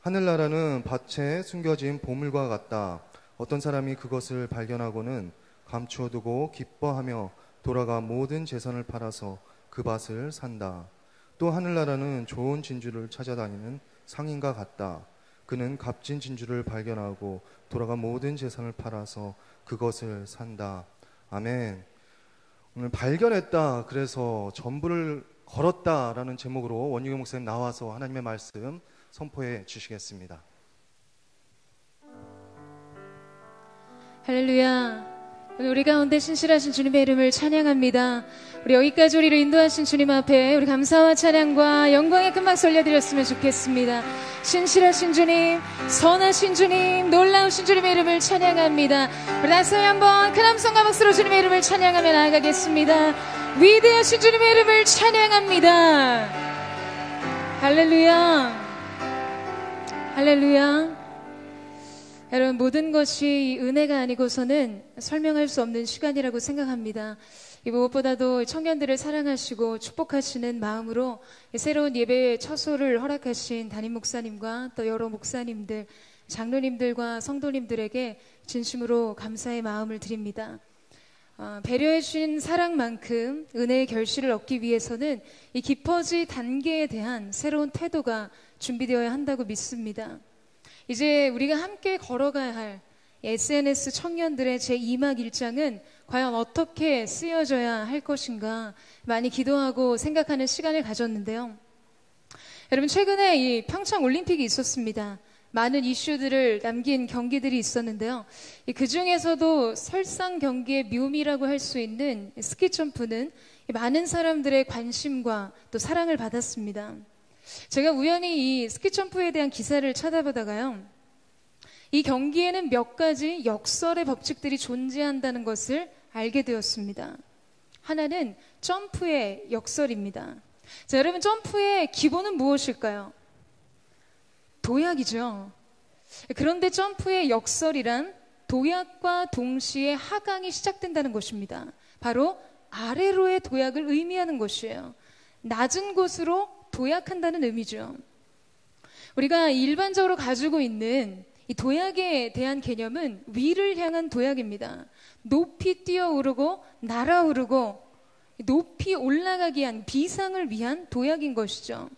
하늘나라는 밭에 숨겨진 보물과 같다. 어떤 사람이 그것을 발견하고는 감추어두고 기뻐하며 돌아가 모든 재산을 팔아서 그 밭을 산다. 또 하늘나라는 좋은 진주를 찾아다니는 상인과 같다. 그는 값진 진주를 발견하고 돌아가 모든 재산을 팔아서 그것을 산다. 아멘. 오늘 발견했다, 그래서 전부를 걸었다라는 제목으로 원유경 목사님 나와서 하나님의 말씀 선포해 주시겠습니다. 할렐루야. 우리 가운데 신실하신 주님의 이름을 찬양합니다. 우리 여기까지 우리를 인도하신 주님 앞에 우리 감사와 찬양과 영광의 큰 박수 올려드렸으면 좋겠습니다. 신실하신 주님, 선하신 주님, 놀라우신 주님의 이름을 찬양합니다. 우리 다시 한번 큰 함성과 박수로 주님의 이름을 찬양하며 나아가겠습니다. 위대하신 주님의 이름을 찬양합니다. 할렐루야. 할렐루야. 여러분, 모든 것이 은혜가 아니고서는 설명할 수 없는 시간이라고 생각합니다. 무엇보다도 청년들을 사랑하시고 축복하시는 마음으로 새로운 예배 처소를 허락하신 담임 목사님과 또 여러 목사님들, 장로님들과 성도님들에게 진심으로 감사의 마음을 드립니다. 배려해 주신 사랑만큼 은혜의 결실을 얻기 위해서는 이 깊어질 단계에 대한 새로운 태도가 준비되어야 한다고 믿습니다. 이제 우리가 함께 걸어가야 할 SNS 청년들의 제2막 1장은 과연 어떻게 쓰여져야 할 것인가 많이 기도하고 생각하는 시간을 가졌는데요. 여러분, 최근에 이 평창 올림픽이 있었습니다. 많은 이슈들을 남긴 경기들이 있었는데요. 그 중에서도 설상 경기의 묘미라고 할 수 있는 스키 점프는 많은 사람들의 관심과 또 사랑을 받았습니다. 제가 우연히 이 스키 점프에 대한 기사를 찾아보다가요, 이 경기에는 몇 가지 역설의 법칙들이 존재한다는 것을 알게 되었습니다. 하나는 점프의 역설입니다. 자, 여러분, 점프의 기본은 무엇일까요? 도약이죠. 그런데 점프의 역설이란 도약과 동시에 하강이 시작된다는 것입니다. 바로 아래로의 도약을 의미하는 것이에요. 낮은 곳으로 도약한다는 의미죠. 우리가 일반적으로 가지고 있는 이 도약에 대한 개념은 위를 향한 도약입니다. 높이 뛰어오르고 날아오르고 높이 올라가기 위한 비상을 위한 도약인 것이죠.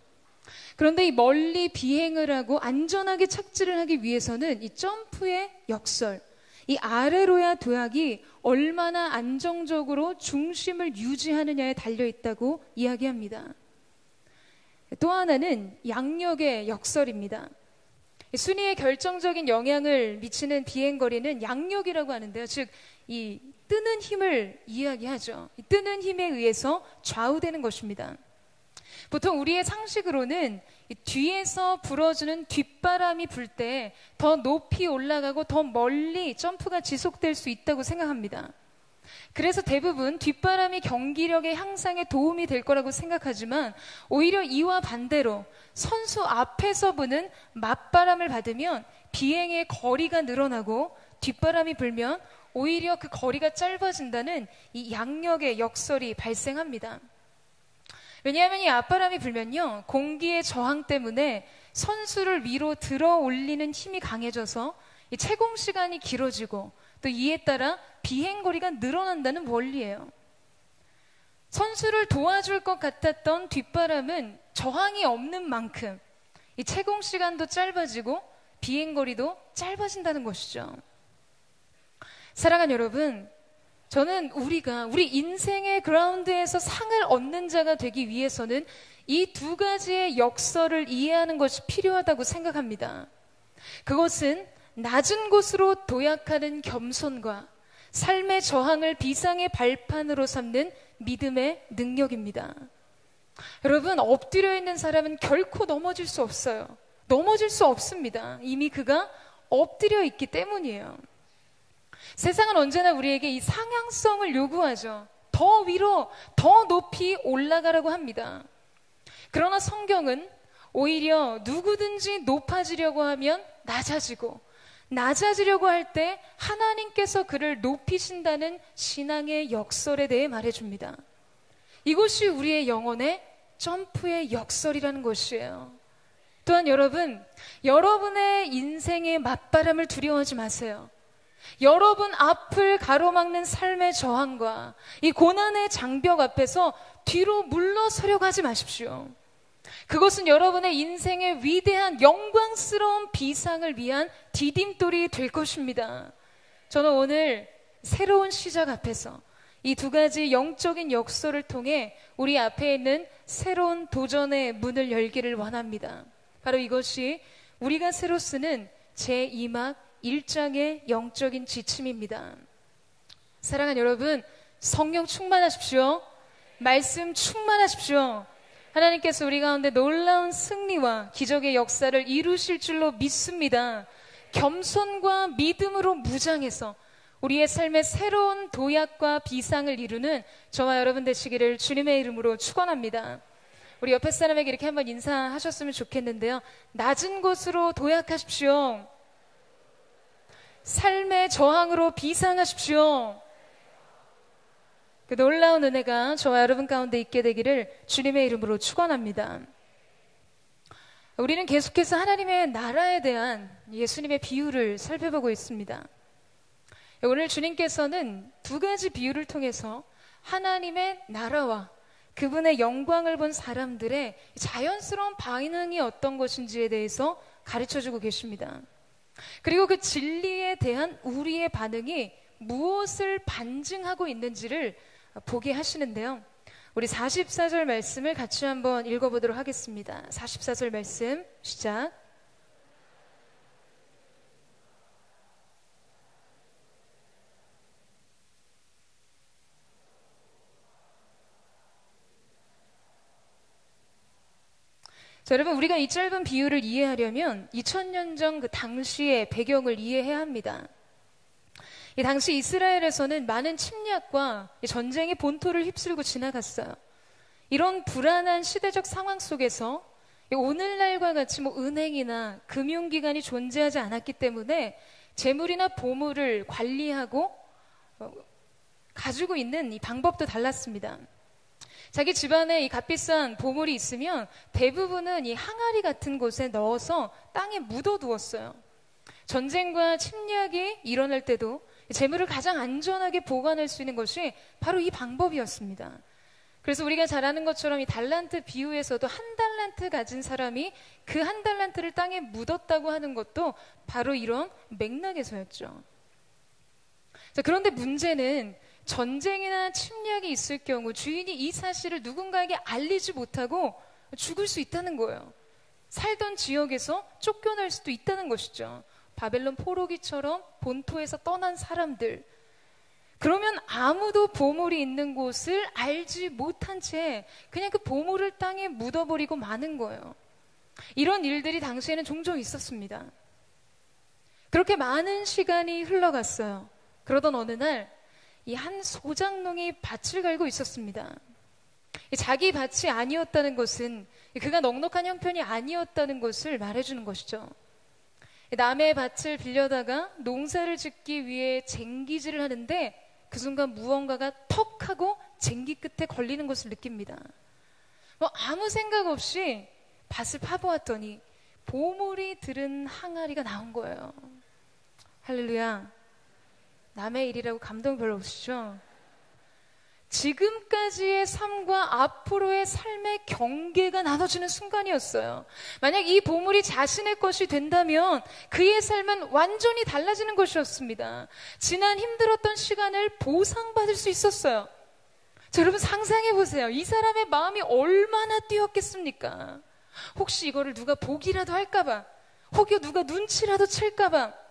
그런데 이 멀리 비행을 하고 안전하게 착지를 하기 위해서는 이 점프의 역설, 이 아래로야 도약이 얼마나 안정적으로 중심을 유지하느냐에 달려있다고 이야기합니다. 또 하나는 양력의 역설입니다. 순위에 결정적인 영향을 미치는 비행거리는 양력이라고 하는데요. 즉, 이 뜨는 힘을 이야기하죠. 이 뜨는 힘에 의해서 좌우되는 것입니다. 보통 우리의 상식으로는 이 뒤에서 불어주는 뒷바람이 불 때 더 높이 올라가고 더 멀리 점프가 지속될 수 있다고 생각합니다. 그래서 대부분 뒷바람이 경기력의 향상에 도움이 될 거라고 생각하지만 오히려 이와 반대로 선수 앞에서 부는 맞바람을 받으면 비행의 거리가 늘어나고 뒷바람이 불면 오히려 그 거리가 짧아진다는 이 양력의 역설이 발생합니다. 왜냐하면 이 앞바람이 불면요, 공기의 저항 때문에 선수를 위로 들어 올리는 힘이 강해져서 이 채공 시간이 길어지고 또 이에 따라 비행거리가 늘어난다는 원리예요. 선수를 도와줄 것 같았던 뒷바람은 저항이 없는 만큼 이 채공 시간도 짧아지고 비행거리도 짧아진다는 것이죠. 사랑하는 여러분, 저는 우리 인생의 그라운드에서 상을 얻는 자가 되기 위해서는 이 두 가지의 역설을 이해하는 것이 필요하다고 생각합니다. 그것은 낮은 곳으로 도약하는 겸손과 삶의 저항을 비상의 발판으로 삼는 믿음의 능력입니다. 여러분, 엎드려 있는 사람은 결코 넘어질 수 없어요. 넘어질 수 없습니다. 이미 그가 엎드려 있기 때문이에요. 세상은 언제나 우리에게 이 상향성을 요구하죠. 더 위로, 더 높이 올라가라고 합니다. 그러나 성경은 오히려 누구든지 높아지려고 하면 낮아지고, 낮아지려고 할 때 하나님께서 그를 높이신다는 신앙의 역설에 대해 말해줍니다. 이것이 우리의 영혼의 점프의 역설이라는 것이에요. 또한 여러분의 인생의 맞바람을 두려워하지 마세요. 여러분 앞을 가로막는 삶의 저항과 이 고난의 장벽 앞에서 뒤로 물러서려고 하지 마십시오. 그것은 여러분의 인생의 위대한 영광스러운 비상을 위한 디딤돌이 될 것입니다. 저는 오늘 새로운 시작 앞에서 이 두 가지 영적인 역설을 통해 우리 앞에 있는 새로운 도전의 문을 열기를 원합니다. 바로 이것이 우리가 새로 쓰는 제2막 1장의 영적인 지침입니다. 사랑하는 여러분, 성령 충만하십시오. 말씀 충만하십시오. 하나님께서 우리 가운데 놀라운 승리와 기적의 역사를 이루실 줄로 믿습니다. 겸손과 믿음으로 무장해서 우리의 삶의 새로운 도약과 비상을 이루는 저와 여러분 되시기를 주님의 이름으로 축원합니다. 우리 옆에 사람에게 이렇게 한번 인사하셨으면 좋겠는데요. 낮은 곳으로 도약하십시오. 삶의 저항으로 비상하십시오. 그 놀라운 은혜가 저와 여러분 가운데 있게 되기를 주님의 이름으로 축원합니다. 우리는 계속해서 하나님의 나라에 대한 예수님의 비유를 살펴보고 있습니다. 오늘 주님께서는 두 가지 비유를 통해서 하나님의 나라와 그분의 영광을 본 사람들의 자연스러운 반응이 어떤 것인지에 대해서 가르쳐주고 계십니다. 그리고 그 진리에 대한 우리의 반응이 무엇을 반증하고 있는지를 보게 하시는데요. 우리 44절 말씀을 같이 한번 읽어보도록 하겠습니다. 44절 말씀 시작. 자, 여러분, 우리가 이 짧은 비유를 이해하려면 2000년 전 그 당시의 배경을 이해해야 합니다. 이 당시 이스라엘에서는 많은 침략과 전쟁의 본토를 휩쓸고 지나갔어요. 이런 불안한 시대적 상황 속에서 오늘날과 같이 은행이나 금융기관이 존재하지 않았기 때문에 재물이나 보물을 관리하고 가지고 있는 이 방법도 달랐습니다. 자기 집안에 이 값비싼 보물이 있으면 대부분은 이 항아리 같은 곳에 넣어서 땅에 묻어두었어요. 전쟁과 침략이 일어날 때도 재물을 가장 안전하게 보관할 수 있는 것이 바로 이 방법이었습니다. 그래서 우리가 잘 아는 것처럼 이 달란트 비유에서도 한 달란트 가진 사람이 그 한 달란트를 땅에 묻었다고 하는 것도 바로 이런 맥락에서였죠. 자, 그런데 문제는 전쟁이나 침략이 있을 경우 주인이 이 사실을 누군가에게 알리지 못하고 죽을 수 있다는 거예요. 살던 지역에서 쫓겨날 수도 있다는 것이죠. 바벨론 포로기처럼 본토에서 떠난 사람들. 그러면 아무도 보물이 있는 곳을 알지 못한 채 그냥 그 보물을 땅에 묻어버리고 마는 거예요. 이런 일들이 당시에는 종종 있었습니다. 그렇게 많은 시간이 흘러갔어요. 그러던 어느 날 이 한 소장농이 밭을 갈고 있었습니다. 자기 밭이 아니었다는 것은 그가 넉넉한 형편이 아니었다는 것을 말해주는 것이죠. 남의 밭을 빌려다가 농사를 짓기 위해 쟁기질을 하는데 그 순간 무언가가 턱 하고 쟁기 끝에 걸리는 것을 느낍니다. 아무 생각 없이 밭을 파보았더니 보물이 들은 항아리가 나온 거예요. 할렐루야. 남의 일이라고 감동 별로 없으시죠? 지금까지의 삶과 앞으로의 삶의 경계가 나눠지는 순간이었어요. 만약 이 보물이 자신의 것이 된다면 그의 삶은 완전히 달라지는 것이었습니다. 지난 힘들었던 시간을 보상받을 수 있었어요. 자, 여러분 상상해 보세요. 이 사람의 마음이 얼마나 뛰었겠습니까? 혹시 이거를 누가 보기라도 할까봐, 혹여 누가 눈치라도 챌까봐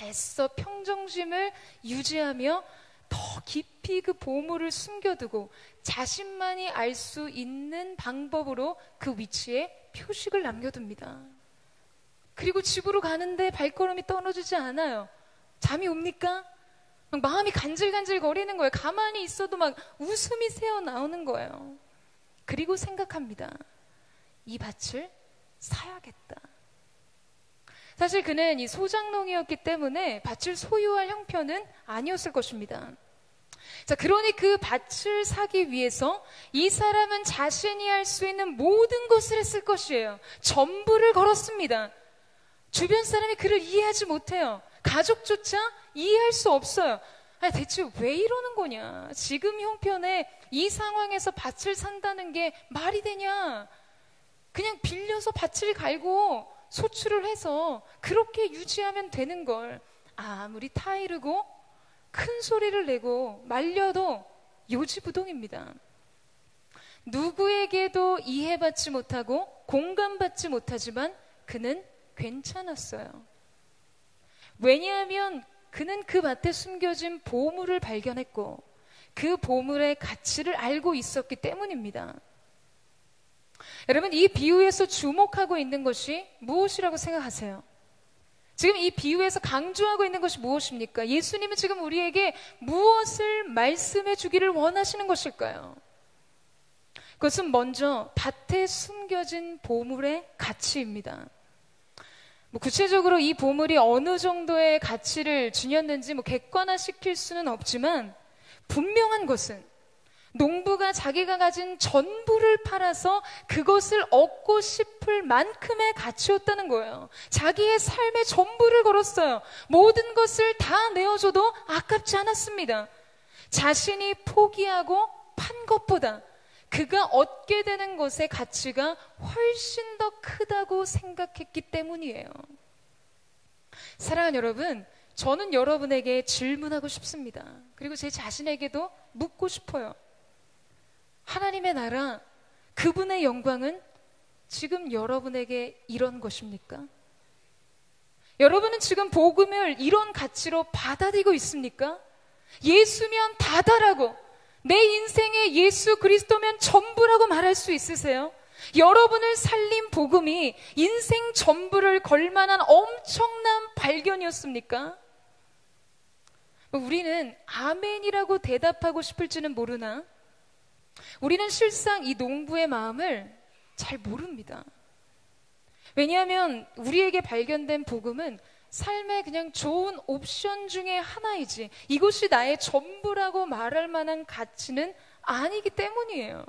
애써 평정심을 유지하며 더 깊이 그 보물을 숨겨두고 자신만이 알 수 있는 방법으로 그 위치에 표식을 남겨둡니다. 그리고 집으로 가는데 발걸음이 떨어지지 않아요. 잠이 옵니까? 막 마음이 간질간질 거리는 거예요. 가만히 있어도 막 웃음이 새어나오는 거예요. 그리고 생각합니다. 이 밭을 사야겠다. 사실 그는 이 소장농이었기 때문에 밭을 소유할 형편은 아니었을 것입니다. 자, 그러니 그 밭을 사기 위해서 이 사람은 자신이 할 수 있는 모든 것을 했을 것이에요. 전부를 걸었습니다. 주변 사람이 그를 이해하지 못해요. 가족조차 이해할 수 없어요. 아니, 대체 왜 이러는 거냐? 지금 형편에 이 상황에서 밭을 산다는 게 말이 되냐? 그냥 빌려서 밭을 갈고 소출을 해서 그렇게 유지하면 되는 걸 아무리 타이르고 큰 소리를 내고 말려도 요지부동입니다. 누구에게도 이해받지 못하고 공감받지 못하지만 그는 괜찮았어요. 왜냐하면 그는 그 밭에 숨겨진 보물을 발견했고 그 보물의 가치를 알고 있었기 때문입니다. 여러분, 이 비유에서 주목하고 있는 것이 무엇이라고 생각하세요? 지금 이 비유에서 강조하고 있는 것이 무엇입니까? 예수님은 지금 우리에게 무엇을 말씀해 주기를 원하시는 것일까요? 그것은 먼저 밭에 숨겨진 보물의 가치입니다. 구체적으로 이 보물이 어느 정도의 가치를 지녔는지 객관화시킬 수는 없지만 분명한 것은 농부가 자기가 가진 전부를 팔아서 그것을 얻고 싶을 만큼의 가치였다는 거예요. 자기의 삶의 전부를 걸었어요. 모든 것을 다 내어줘도 아깝지 않았습니다. 자신이 포기하고 판 것보다 그가 얻게 되는 것의 가치가 훨씬 더 크다고 생각했기 때문이에요. 사랑하는 여러분, 저는 여러분에게 질문하고 싶습니다. 그리고 제 자신에게도 묻고 싶어요. 하나님의 나라, 그분의 영광은 지금 여러분에게 이런 것입니까? 여러분은 지금 복음을 이런 가치로 받아들이고 있습니까? 예수면 다다라고, 내 인생에 예수 그리스도면 전부라고 말할 수 있으세요? 여러분을 살린 복음이 인생 전부를 걸만한 엄청난 발견이었습니까? 우리는 아멘이라고 대답하고 싶을지는 모르나 우리는 실상 이 농부의 마음을 잘 모릅니다. 왜냐하면 우리에게 발견된 복음은 삶의 그냥 좋은 옵션 중에 하나이지 이것이 나의 전부라고 말할 만한 가치는 아니기 때문이에요.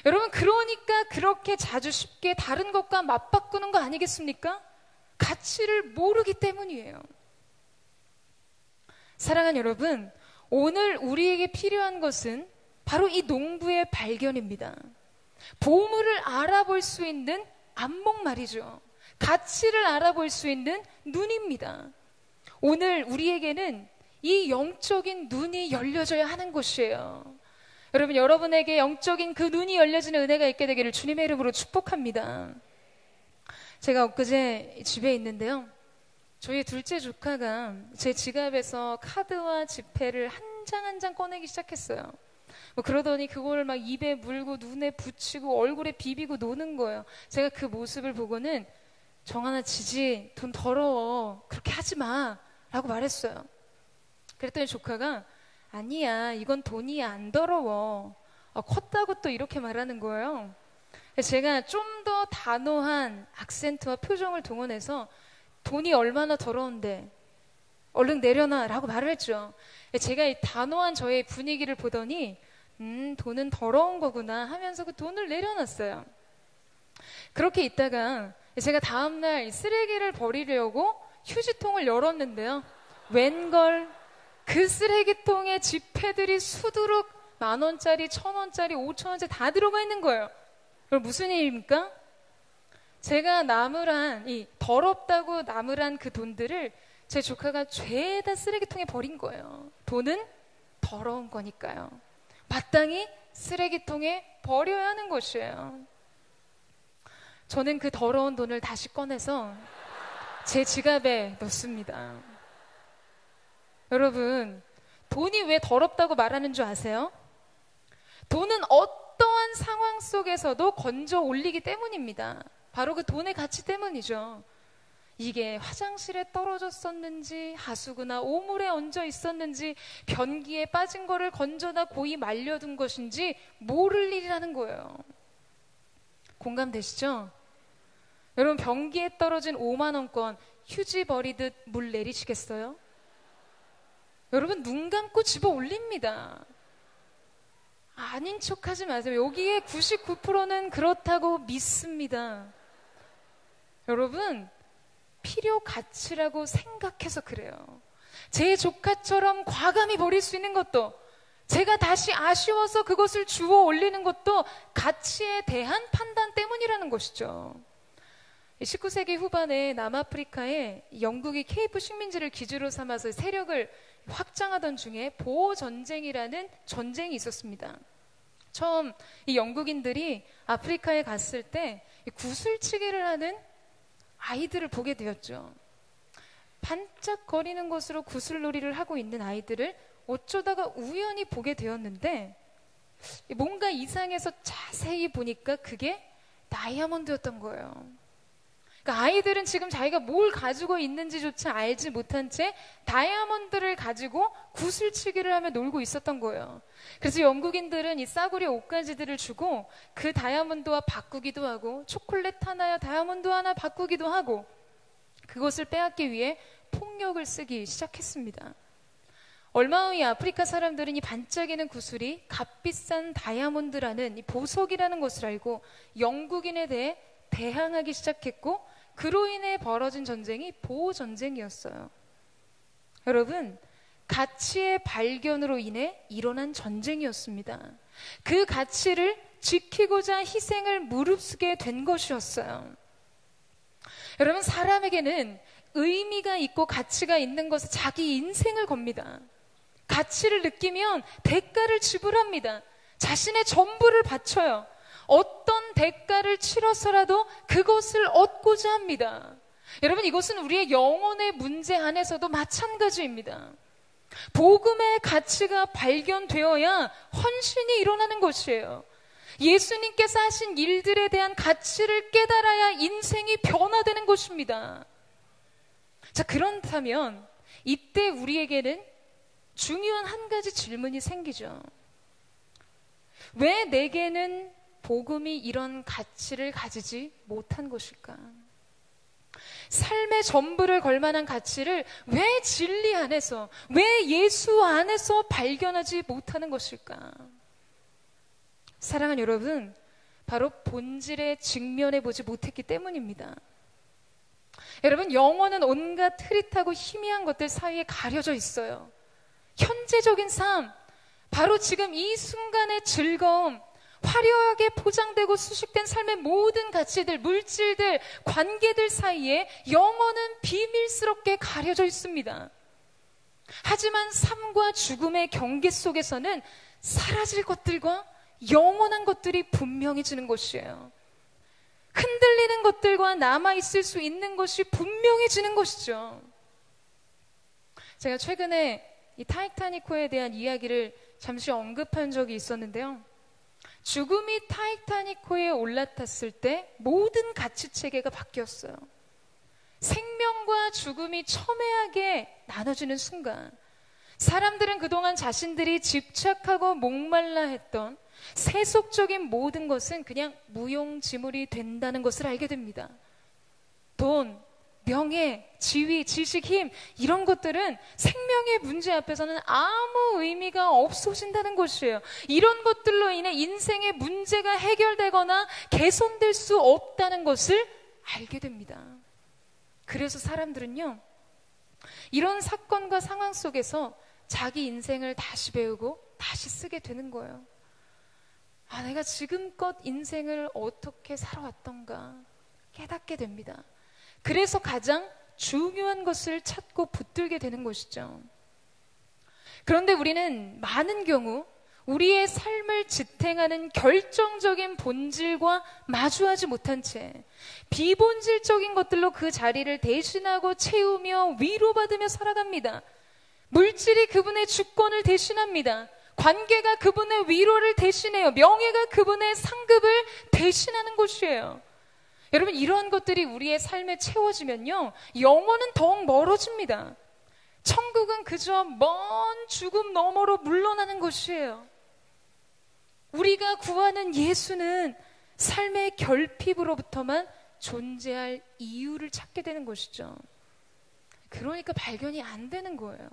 여러분, 그러니까 그렇게 자주 쉽게 다른 것과 맞바꾸는 거 아니겠습니까? 가치를 모르기 때문이에요. 사랑하는 여러분, 오늘 우리에게 필요한 것은 바로 이 농부의 발견입니다. 보물을 알아볼 수 있는 안목 말이죠. 가치를 알아볼 수 있는 눈입니다. 오늘 우리에게는 이 영적인 눈이 열려져야 하는 것이에요. 여러분, 여러분에게 영적인 그 눈이 열려지는 은혜가 있게 되기를 주님의 이름으로 축복합니다. 제가 엊그제 집에 있는데요. 저희 둘째 조카가 제 지갑에서 카드와 지폐를 한 장 한 장 꺼내기 시작했어요. 그러더니 그걸 막 입에 물고 눈에 붙이고 얼굴에 비비고 노는 거예요. 제가 그 모습을 보고는 정하나 지지, 돈 더러워, 그렇게 하지 마 라고 말했어요. 그랬더니 조카가 아니야, 이건 돈이 안 더러워. 컸다고 또 이렇게 말하는 거예요. 제가 좀 더 단호한 악센트와 표정을 동원해서 돈이 얼마나 더러운데 얼른 내려놔 라고 말을 했죠. 제가 이 단호한 저의 분위기를 보더니 돈은 더러운 거구나 하면서 그 돈을 내려놨어요. 그렇게 있다가 제가 다음날 쓰레기를 버리려고 휴지통을 열었는데요. 웬걸 그 쓰레기통에 지폐들이 수두룩 10,000원짜리, 1,000원짜리, 5,000원짜리 다 들어가 있는 거예요. 그럼 무슨 일입니까? 제가 나무란, 이 더럽다고 나무란 그 돈들을 제 조카가 죄다 쓰레기통에 버린 거예요. 돈은 더러운 거니까요. 마땅히 쓰레기통에 버려야 하는 것이에요. 저는 그 더러운 돈을 다시 꺼내서 제 지갑에 넣습니다. 여러분, 돈이 왜 더럽다고 말하는 줄 아세요? 돈은 어떠한 상황 속에서도 건져 올리기 때문입니다. 바로 그 돈의 가치 때문이죠. 이게 화장실에 떨어졌었는지 하수구나 오물에 얹어 있었는지 변기에 빠진 거를 건져다 고이 말려둔 것인지 모를 일이라는 거예요. 공감되시죠? 여러분, 변기에 떨어진 5만 원권 휴지 버리듯 물 내리시겠어요? 여러분, 눈 감고 집어 올립니다. 아닌 척하지 마세요. 여기에 99%는 그렇다고 믿습니다. 여러분, 필요 가치라고 생각해서 그래요. 제 조카처럼 과감히 버릴 수 있는 것도, 제가 다시 아쉬워서 그것을 주워 올리는 것도 가치에 대한 판단 때문이라는 것이죠. 19세기 후반에 남아프리카에 영국이 케이프 식민지를 기지로 삼아서 세력을 확장하던 중에 보호전쟁이라는 전쟁이 있었습니다. 처음 이 영국인들이 아프리카에 갔을 때 구슬치기를 하는 아이들을 보게 되었죠. 반짝거리는 것으로 구슬놀이를 하고 있는 아이들을 어쩌다가 우연히 보게 되었는데, 뭔가 이상해서 자세히 보니까 그게 다이아몬드였던 거예요. 그러니까 아이들은 지금 자기가 뭘 가지고 있는지조차 알지 못한 채 다이아몬드를 가지고 구슬치기를 하며 놀고 있었던 거예요. 그래서 영국인들은 이 싸구려 옷가지들을 주고 그 다이아몬드와 바꾸기도 하고, 초콜릿 하나야 다이아몬드 하나 바꾸기도 하고, 그것을 빼앗기 위해 폭력을 쓰기 시작했습니다. 얼마 후 이 아프리카 사람들은 이 반짝이는 구슬이 값비싼 다이아몬드라는 이 보석이라는 것을 알고 영국인에 대해 대항하기 시작했고, 그로 인해 벌어진 전쟁이 보호전쟁이었어요. 여러분, 가치의 발견으로 인해 일어난 전쟁이었습니다. 그 가치를 지키고자 희생을 무릅쓰게 된 것이었어요. 여러분, 사람에게는 의미가 있고 가치가 있는 것에 자기 인생을 겁니다. 가치를 느끼면 대가를 지불합니다. 자신의 전부를 바쳐요. 어떤 대가를 치러서라도 그것을 얻고자 합니다. 여러분, 이것은 우리의 영혼의 문제 안에서도 마찬가지입니다. 복음의 가치가 발견되어야 헌신이 일어나는 것이에요. 예수님께서 하신 일들에 대한 가치를 깨달아야 인생이 변화되는 것입니다. 자, 그렇다면 이때 우리에게는 중요한 한 가지 질문이 생기죠. 왜 내게는 복음이 이런 가치를 가지지 못한 것일까? 삶의 전부를 걸 만한 가치를 왜 진리 안에서, 왜 예수 안에서 발견하지 못하는 것일까? 사랑하는 여러분, 바로 본질에 직면해 보지 못했기 때문입니다. 여러분, 영혼은 온갖 흐릿하고 희미한 것들 사이에 가려져 있어요. 현재적인 삶, 바로 지금 이 순간의 즐거움, 화려하게 포장되고 수식된 삶의 모든 가치들, 물질들, 관계들 사이에 영혼은 비밀스럽게 가려져 있습니다. 하지만 삶과 죽음의 경계 속에서는 사라질 것들과 영원한 것들이 분명해지는 것이에요. 흔들리는 것들과 남아있을 수 있는 것이 분명해지는 것이죠. 제가 최근에 이 타이타닉호에 대한 이야기를 잠시 언급한 적이 있었는데요. 죽음이 타이타닉호에 올라탔을 때 모든 가치체계가 바뀌었어요. 생명과 죽음이 첨예하게 나눠지는 순간, 사람들은 그동안 자신들이 집착하고 목말라 했던 세속적인 모든 것은 그냥 무용지물이 된다는 것을 알게 됩니다. 돈, 명예, 지위, 지식, 힘, 이런 것들은 생명의 문제 앞에서는 아무 의미가 없어진다는 것이에요. 이런 것들로 인해 인생의 문제가 해결되거나 개선될 수 없다는 것을 알게 됩니다. 그래서 사람들은요, 이런 사건과 상황 속에서 자기 인생을 다시 배우고 다시 쓰게 되는 거예요. 아, 내가 지금껏 인생을 어떻게 살아왔던가 깨닫게 됩니다. 그래서 가장 중요한 것을 찾고 붙들게 되는 것이죠. 그런데 우리는 많은 경우 우리의 삶을 지탱하는 결정적인 본질과 마주하지 못한 채 비본질적인 것들로 그 자리를 대신하고 채우며 위로받으며 살아갑니다. 물질이 그분의 주권을 대신합니다. 관계가 그분의 위로를 대신해요. 명예가 그분의 상급을 대신하는 것이에요. 여러분, 이러한 것들이 우리의 삶에 채워지면요, 영혼은 더욱 멀어집니다. 천국은 그저 먼 죽음 너머로 물러나는 것이에요. 우리가 구하는 예수는 삶의 결핍으로부터만 존재할 이유를 찾게 되는 것이죠. 그러니까 발견이 안 되는 거예요.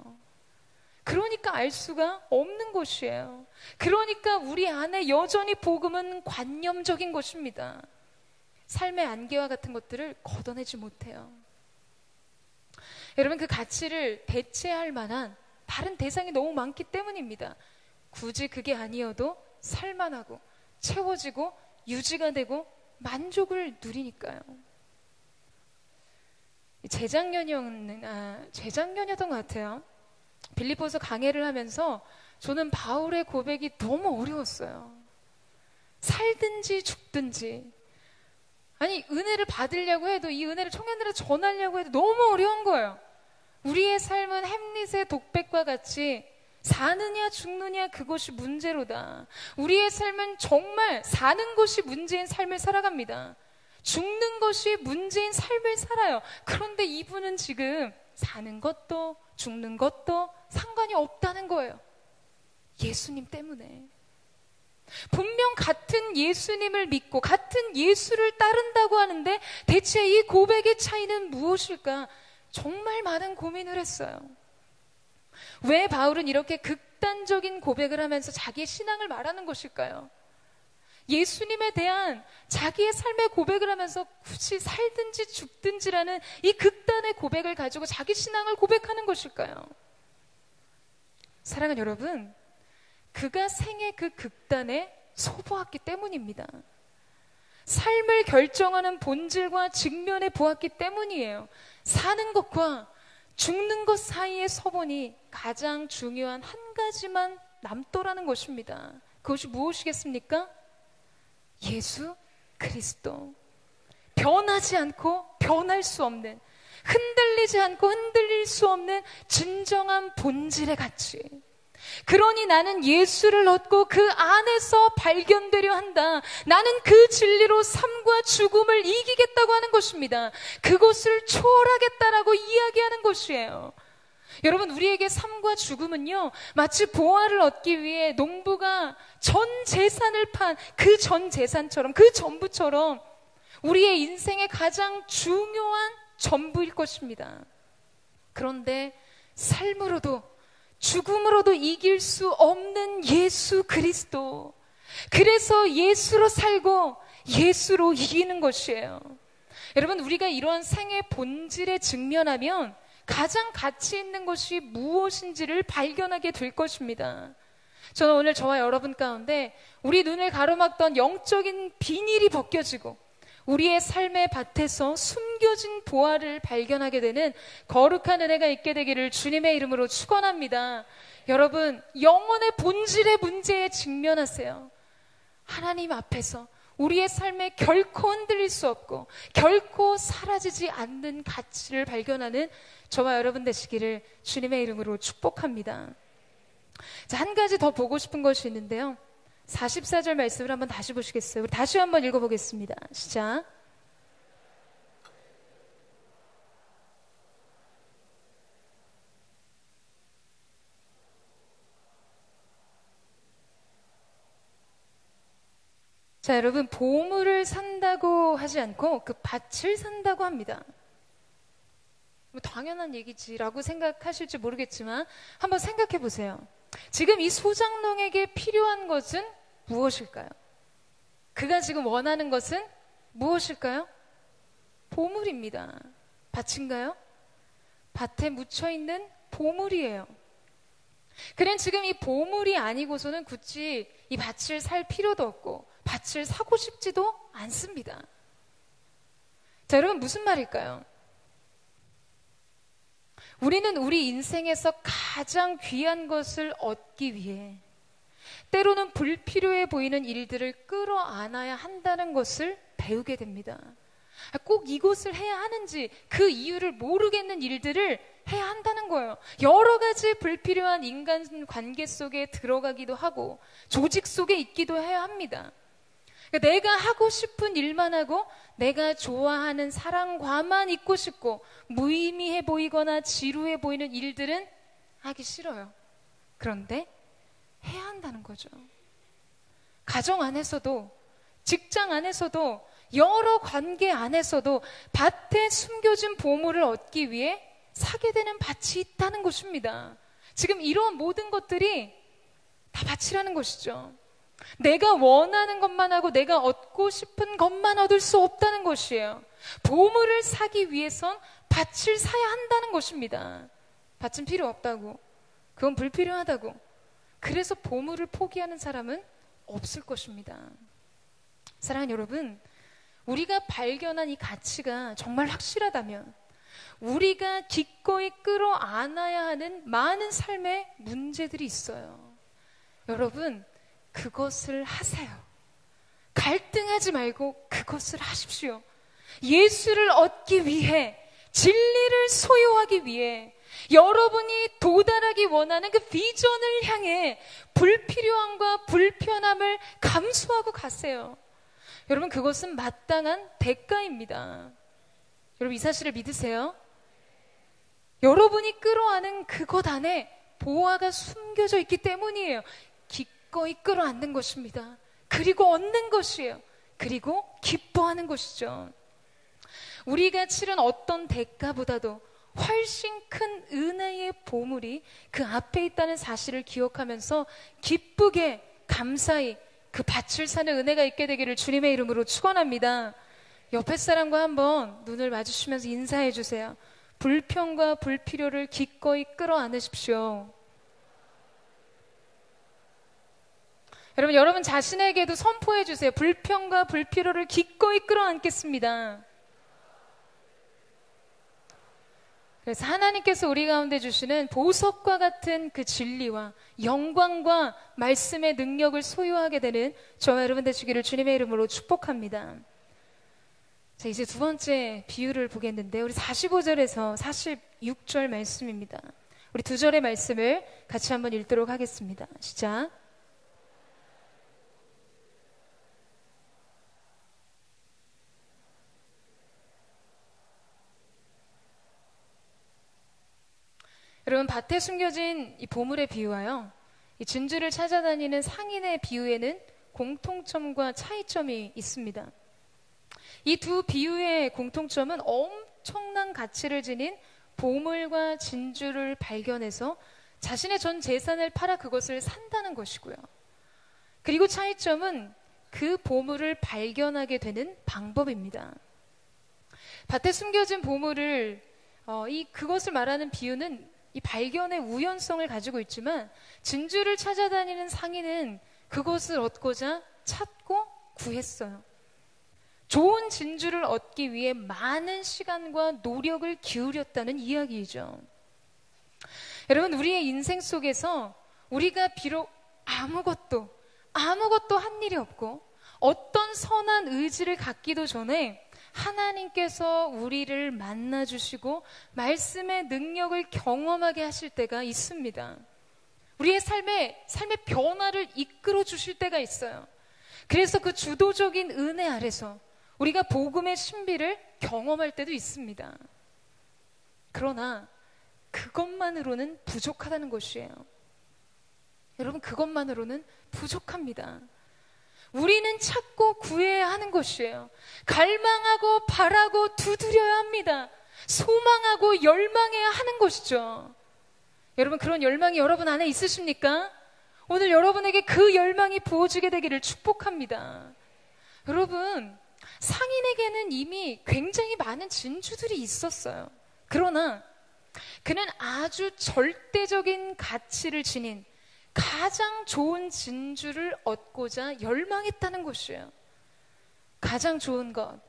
그러니까 알 수가 없는 것이에요. 그러니까 우리 안에 여전히 복음은 관념적인 것입니다. 삶의 안개와 같은 것들을 걷어내지 못해요. 여러분, 그 가치를 대체할 만한 다른 대상이 너무 많기 때문입니다. 굳이 그게 아니어도 살만하고 채워지고 유지가 되고 만족을 누리니까요. 재작년이었던 것 같아요. 빌립보서 강해를 하면서 저는 바울의 고백이 너무 어려웠어요. 살든지 죽든지. 아니, 은혜를 받으려고 해도, 이 은혜를 청년들에 전하려고 해도 너무 어려운 거예요. 우리의 삶은 햄릿의 독백과 같이 사느냐 죽느냐 그것이 문제로다. 우리의 삶은 정말 사는 것이 문제인 삶을 살아갑니다. 죽는 것이 문제인 삶을 살아요. 그런데 이분은 지금 사는 것도 죽는 것도 상관이 없다는 거예요. 예수님 때문에. 분명 같은 예수님을 믿고 같은 예수를 따른다고 하는데 대체 이 고백의 차이는 무엇일까? 정말 많은 고민을 했어요. 왜 바울은 이렇게 극단적인 고백을 하면서 자기의 신앙을 말하는 것일까요? 예수님에 대한 자기의 삶의 고백을 하면서 굳이 살든지 죽든지라는 이 극단의 고백을 가지고 자기 신앙을 고백하는 것일까요? 사랑하는 여러분, 그가 생애 그 극단에 서보았기 때문입니다. 삶을 결정하는 본질과 직면해 보았기 때문이에요. 사는 것과 죽는 것 사이에 서보니 가장 중요한 한 가지만 남더라는 것입니다. 그것이 무엇이겠습니까? 예수 그리스도. 변하지 않고 변할 수 없는, 흔들리지 않고 흔들릴 수 없는 진정한 본질의 가치. 그러니 나는 예수를 얻고 그 안에서 발견되려 한다. 나는 그 진리로 삶과 죽음을 이기겠다고 하는 것입니다. 그것을 초월하겠다라고 이야기하는 것이에요. 여러분, 우리에게 삶과 죽음은요, 마치 보화를 얻기 위해 농부가 전 재산을 판 그 전 재산처럼, 그 전부처럼 우리의 인생의 가장 중요한 전부일 것입니다. 그런데 삶으로도 죽음으로도 이길 수 없는 예수 그리스도. 그래서 예수로 살고 예수로 이기는 것이에요. 여러분, 우리가 이러한 생의 본질에 직면하면 가장 가치 있는 것이 무엇인지를 발견하게 될 것입니다. 저는 오늘 저와 여러분 가운데 우리 눈을 가로막던 영적인 비닐이 벗겨지고 우리의 삶의 밭에서 숨겨진 보화를 발견하게 되는 거룩한 은혜가 있게 되기를 주님의 이름으로 축원합니다. 여러분, 영혼의 본질의 문제에 직면하세요. 하나님 앞에서 우리의 삶에 결코 흔들릴 수 없고 결코 사라지지 않는 가치를 발견하는 저와 여러분 되시기를 주님의 이름으로 축복합니다. 자, 한 가지 더 보고 싶은 것이 있는데요. 44절 말씀을 한번 다시 보시겠어요? 우리 다시 한번 읽어보겠습니다. 시작. 자, 여러분, 보물을 산다고 하지 않고 그 밭을 산다고 합니다. 뭐 당연한 얘기지라고 생각하실지 모르겠지만 한번 생각해 보세요. 지금 이 소장농에게 필요한 것은 무엇일까요? 그가 지금 원하는 것은 무엇일까요? 보물입니다. 밭인가요? 밭에 묻혀있는 보물이에요. 그는 지금 이 보물이 아니고서는 굳이 이 밭을 살 필요도 없고 밭을 사고 싶지도 않습니다. 자, 여러분, 무슨 말일까요? 우리는 우리 인생에서 가장 귀한 것을 얻기 위해 때로는 불필요해 보이는 일들을 끌어안아야 한다는 것을 배우게 됩니다. 꼭 이것을 해야 하는지 그 이유를 모르겠는 일들을 해야 한다는 거예요. 여러 가지 불필요한 인간 관계 속에 들어가기도 하고 조직 속에 있기도 해야 합니다. 그러니까 내가 하고 싶은 일만 하고 내가 좋아하는 사랑과만 있고 싶고 무의미해 보이거나 지루해 보이는 일들은 하기 싫어요. 그런데 해야 한다는 거죠. 가정 안에서도 직장 안에서도 여러 관계 안에서도 밭에 숨겨진 보물을 얻기 위해 사게 되는 밭이 있다는 것입니다. 지금 이런 모든 것들이 다 바치라는 것이죠. 내가 원하는 것만 하고 내가 얻고 싶은 것만 얻을 수 없다는 것이에요. 보물을 사기 위해선 밭을 사야 한다는 것입니다. 밭은 필요 없다고, 그건 불필요하다고, 그래서 보물을 포기하는 사람은 없을 것입니다. 사랑하는 여러분, 우리가 발견한 이 가치가 정말 확실하다면 우리가 기꺼이 끌어안아야 하는 많은 삶의 문제들이 있어요. 여러분, 그것을 하세요. 갈등하지 말고 그것을 하십시오. 예수를 얻기 위해, 진리를 소유하기 위해, 여러분이 도달하기 원하는 그 비전을 향해 불필요함과 불편함을 감수하고 가세요. 여러분, 그것은 마땅한 대가입니다. 여러분, 이 사실을 믿으세요? 여러분이 끌어안은 그것 안에 보화가 숨겨져 있기 때문이에요. 기꺼이 끌어안는 것입니다. 그리고 얻는 것이에요. 그리고 기뻐하는 것이죠. 우리가 치른 어떤 대가보다도 훨씬 큰 은혜의 보물이 그 앞에 있다는 사실을 기억하면서 기쁘게 감사히 그 밭을 사는 은혜가 있게 되기를 주님의 이름으로 축원합니다. 옆에 사람과 한번 눈을 마주치면서 인사해 주세요. 불평과 불필요를 기꺼이 끌어안으십시오. 여러분 자신에게도 선포해 주세요. 불평과 불필요를 기꺼이 끌어안겠습니다. 그래서 하나님께서 우리 가운데 주시는 보석과 같은 그 진리와 영광과 말씀의 능력을 소유하게 되는 저와 여러분 되시기를 주님의 이름으로 축복합니다. 자, 이제 두 번째 비유를 보겠는데, 우리 45절에서 46절 말씀입니다. 우리 두 절의 말씀을 같이 한번 읽도록 하겠습니다. 시작. 여러분, 밭에 숨겨진 이 보물의 비유와요, 이 진주를 찾아다니는 상인의 비유에는 공통점과 차이점이 있습니다. 이 두 비유의 공통점은 엄청난 가치를 지닌 보물과 진주를 발견해서 자신의 전 재산을 팔아 그것을 산다는 것이고요. 그리고 차이점은 그 보물을 발견하게 되는 방법입니다. 밭에 숨겨진 보물을 그것을 말하는 비유는 이 발견의 우연성을 가지고 있지만, 진주를 찾아다니는 상인은 그것을 얻고자 찾고 구했어요. 좋은 진주를 얻기 위해 많은 시간과 노력을 기울였다는 이야기이죠. 여러분, 우리의 인생 속에서 우리가 비록 아무것도 한 일이 없고 어떤 선한 의지를 갖기도 전에 하나님께서 우리를 만나주시고 말씀의 능력을 경험하게 하실 때가 있습니다. 우리의 삶의 변화를 이끌어 주실 때가 있어요. 그래서 그 주도적인 은혜 아래서 우리가 복음의 신비를 경험할 때도 있습니다. 그러나 그것만으로는 부족하다는 것이에요. 여러분, 그것만으로는 부족합니다. 우리는 찾고 구해야 하는 것이에요. 갈망하고 바라고 두드려야 합니다. 소망하고 열망해야 하는 것이죠. 여러분, 그런 열망이 여러분 안에 있으십니까? 오늘 여러분에게 그 열망이 부어지게 되기를 축복합니다. 여러분, 상인에게는 이미 굉장히 많은 진주들이 있었어요. 그러나 그는 아주 절대적인 가치를 지닌 가장 좋은 진주를 얻고자 열망했다는 것이에요. 가장 좋은 것,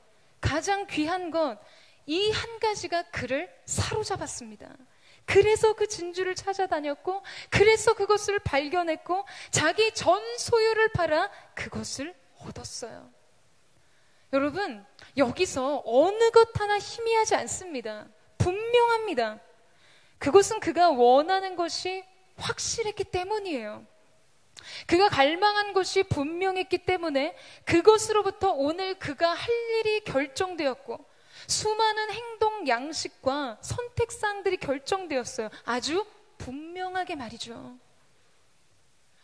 가장 귀한 것, 이 한 가지가 그를 사로잡았습니다. 그래서 그 진주를 찾아다녔고, 그래서 그것을 발견했고, 자기 전 소유를 팔아 그것을 얻었어요. 여러분, 여기서 어느 것 하나 희미하지 않습니다. 분명합니다. 그것은 그가 원하는 것이 확실했기 때문이에요. 그가 갈망한 것이 분명했기 때문에 그것으로부터 오늘 그가 할 일이 결정되었고, 수많은 행동 양식과 선택사항들이 결정되었어요. 아주 분명하게 말이죠.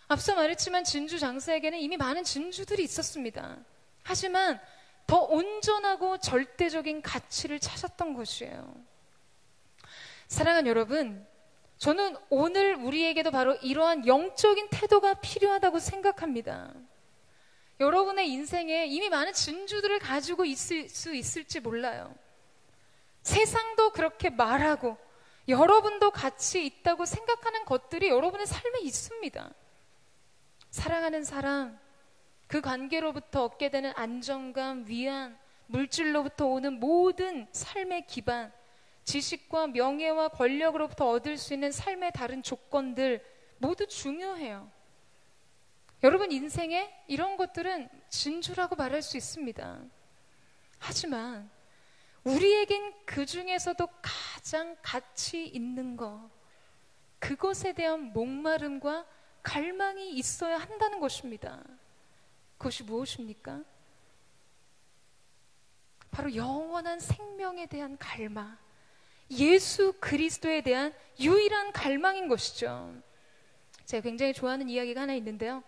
앞서 말했지만 진주 장사에게는 이미 많은 진주들이 있었습니다. 하지만 더 온전하고 절대적인 가치를 찾았던 것이에요. 사랑하는 여러분, 저는 오늘 우리에게도 바로 이러한 영적인 태도가 필요하다고 생각합니다. 여러분의 인생에 이미 많은 진주들을 가지고 있을 수 있을지 몰라요. 세상도 그렇게 말하고 여러분도 같이 있다고 생각하는 것들이 여러분의 삶에 있습니다. 사랑하는 사람, 그 관계로부터 얻게 되는 안정감, 위안, 물질로부터 오는 모든 삶의 기반, 지식과 명예와 권력으로부터 얻을 수 있는 삶의 다른 조건들 모두 중요해요. 여러분 인생에 이런 것들은 진주라고 말할 수 있습니다. 하지만 우리에겐 그 중에서도 가장 가치 있는 것, 그것에 대한 목마름과 갈망이 있어야 한다는 것입니다. 그것이 무엇입니까? 바로 영원한 생명에 대한 갈망, 예수 그리스도에 대한 유일한 갈망인 것이죠. 제가 굉장히 좋아하는 이야기가 하나 있는데요.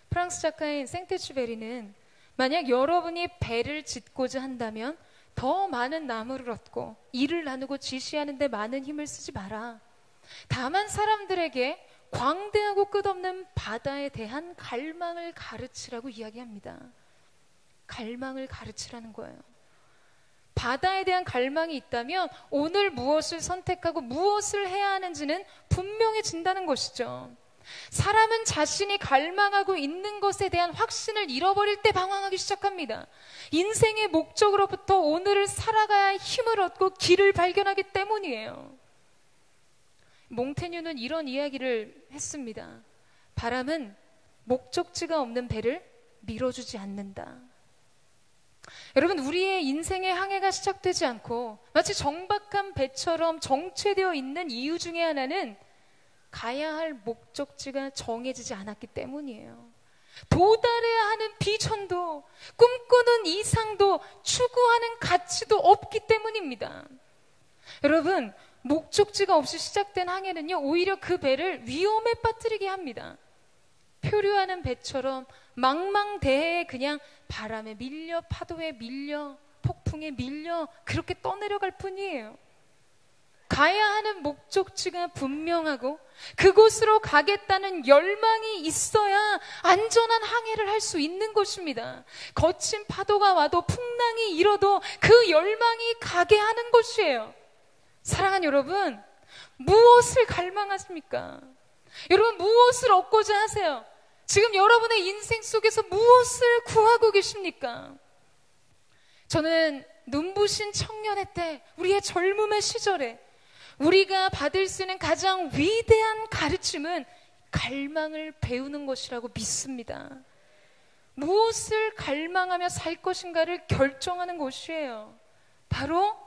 프랑스 작가인 생테쥐베리는 만약 여러분이 배를 짓고자 한다면 더 많은 나무를 얻고 일을 나누고 지시하는 데 많은 힘을 쓰지 마라. 다만 사람들에게 광대하고 끝없는 바다에 대한 갈망을 가르치라고 이야기합니다. 갈망을 가르치라는 거예요. 바다에 대한 갈망이 있다면 오늘 무엇을 선택하고 무엇을 해야 하는지는 분명해진다는 것이죠. 사람은 자신이 갈망하고 있는 것에 대한 확신을 잃어버릴 때 방황하기 시작합니다. 인생의 목적으로부터 오늘을 살아가야 힘을 얻고 길을 발견하기 때문이에요. 몽테뉴는 이런 이야기를 했습니다. 바람은 목적지가 없는 배를 밀어주지 않는다. 여러분, 우리의 인생의 항해가 시작되지 않고 마치 정박한 배처럼 정체되어 있는 이유 중에 하나는 가야 할 목적지가 정해지지 않았기 때문이에요. 도달해야 하는 비전도, 꿈꾸는 이상도, 추구하는 가치도 없기 때문입니다. 여러분, 목적지가 없이 시작된 항해는요, 오히려 그 배를 위험에 빠뜨리게 합니다. 표류하는 배처럼 망망대해에 그냥 바람에 밀려, 파도에 밀려, 폭풍에 밀려 그렇게 떠내려갈 뿐이에요. 가야 하는 목적지가 분명하고 그곳으로 가겠다는 열망이 있어야 안전한 항해를 할 수 있는 것입니다. 거친 파도가 와도 풍랑이 일어도 그 열망이 가게 하는 것이에요. 사랑하는 여러분, 무엇을 갈망하십니까? 여러분, 무엇을 얻고자 하세요? 지금 여러분의 인생 속에서 무엇을 구하고 계십니까? 저는 눈부신 청년의 때, 우리의 젊음의 시절에 우리가 받을 수 있는 가장 위대한 가르침은 갈망을 배우는 것이라고 믿습니다. 무엇을 갈망하며 살 것인가를 결정하는 것이에요. 바로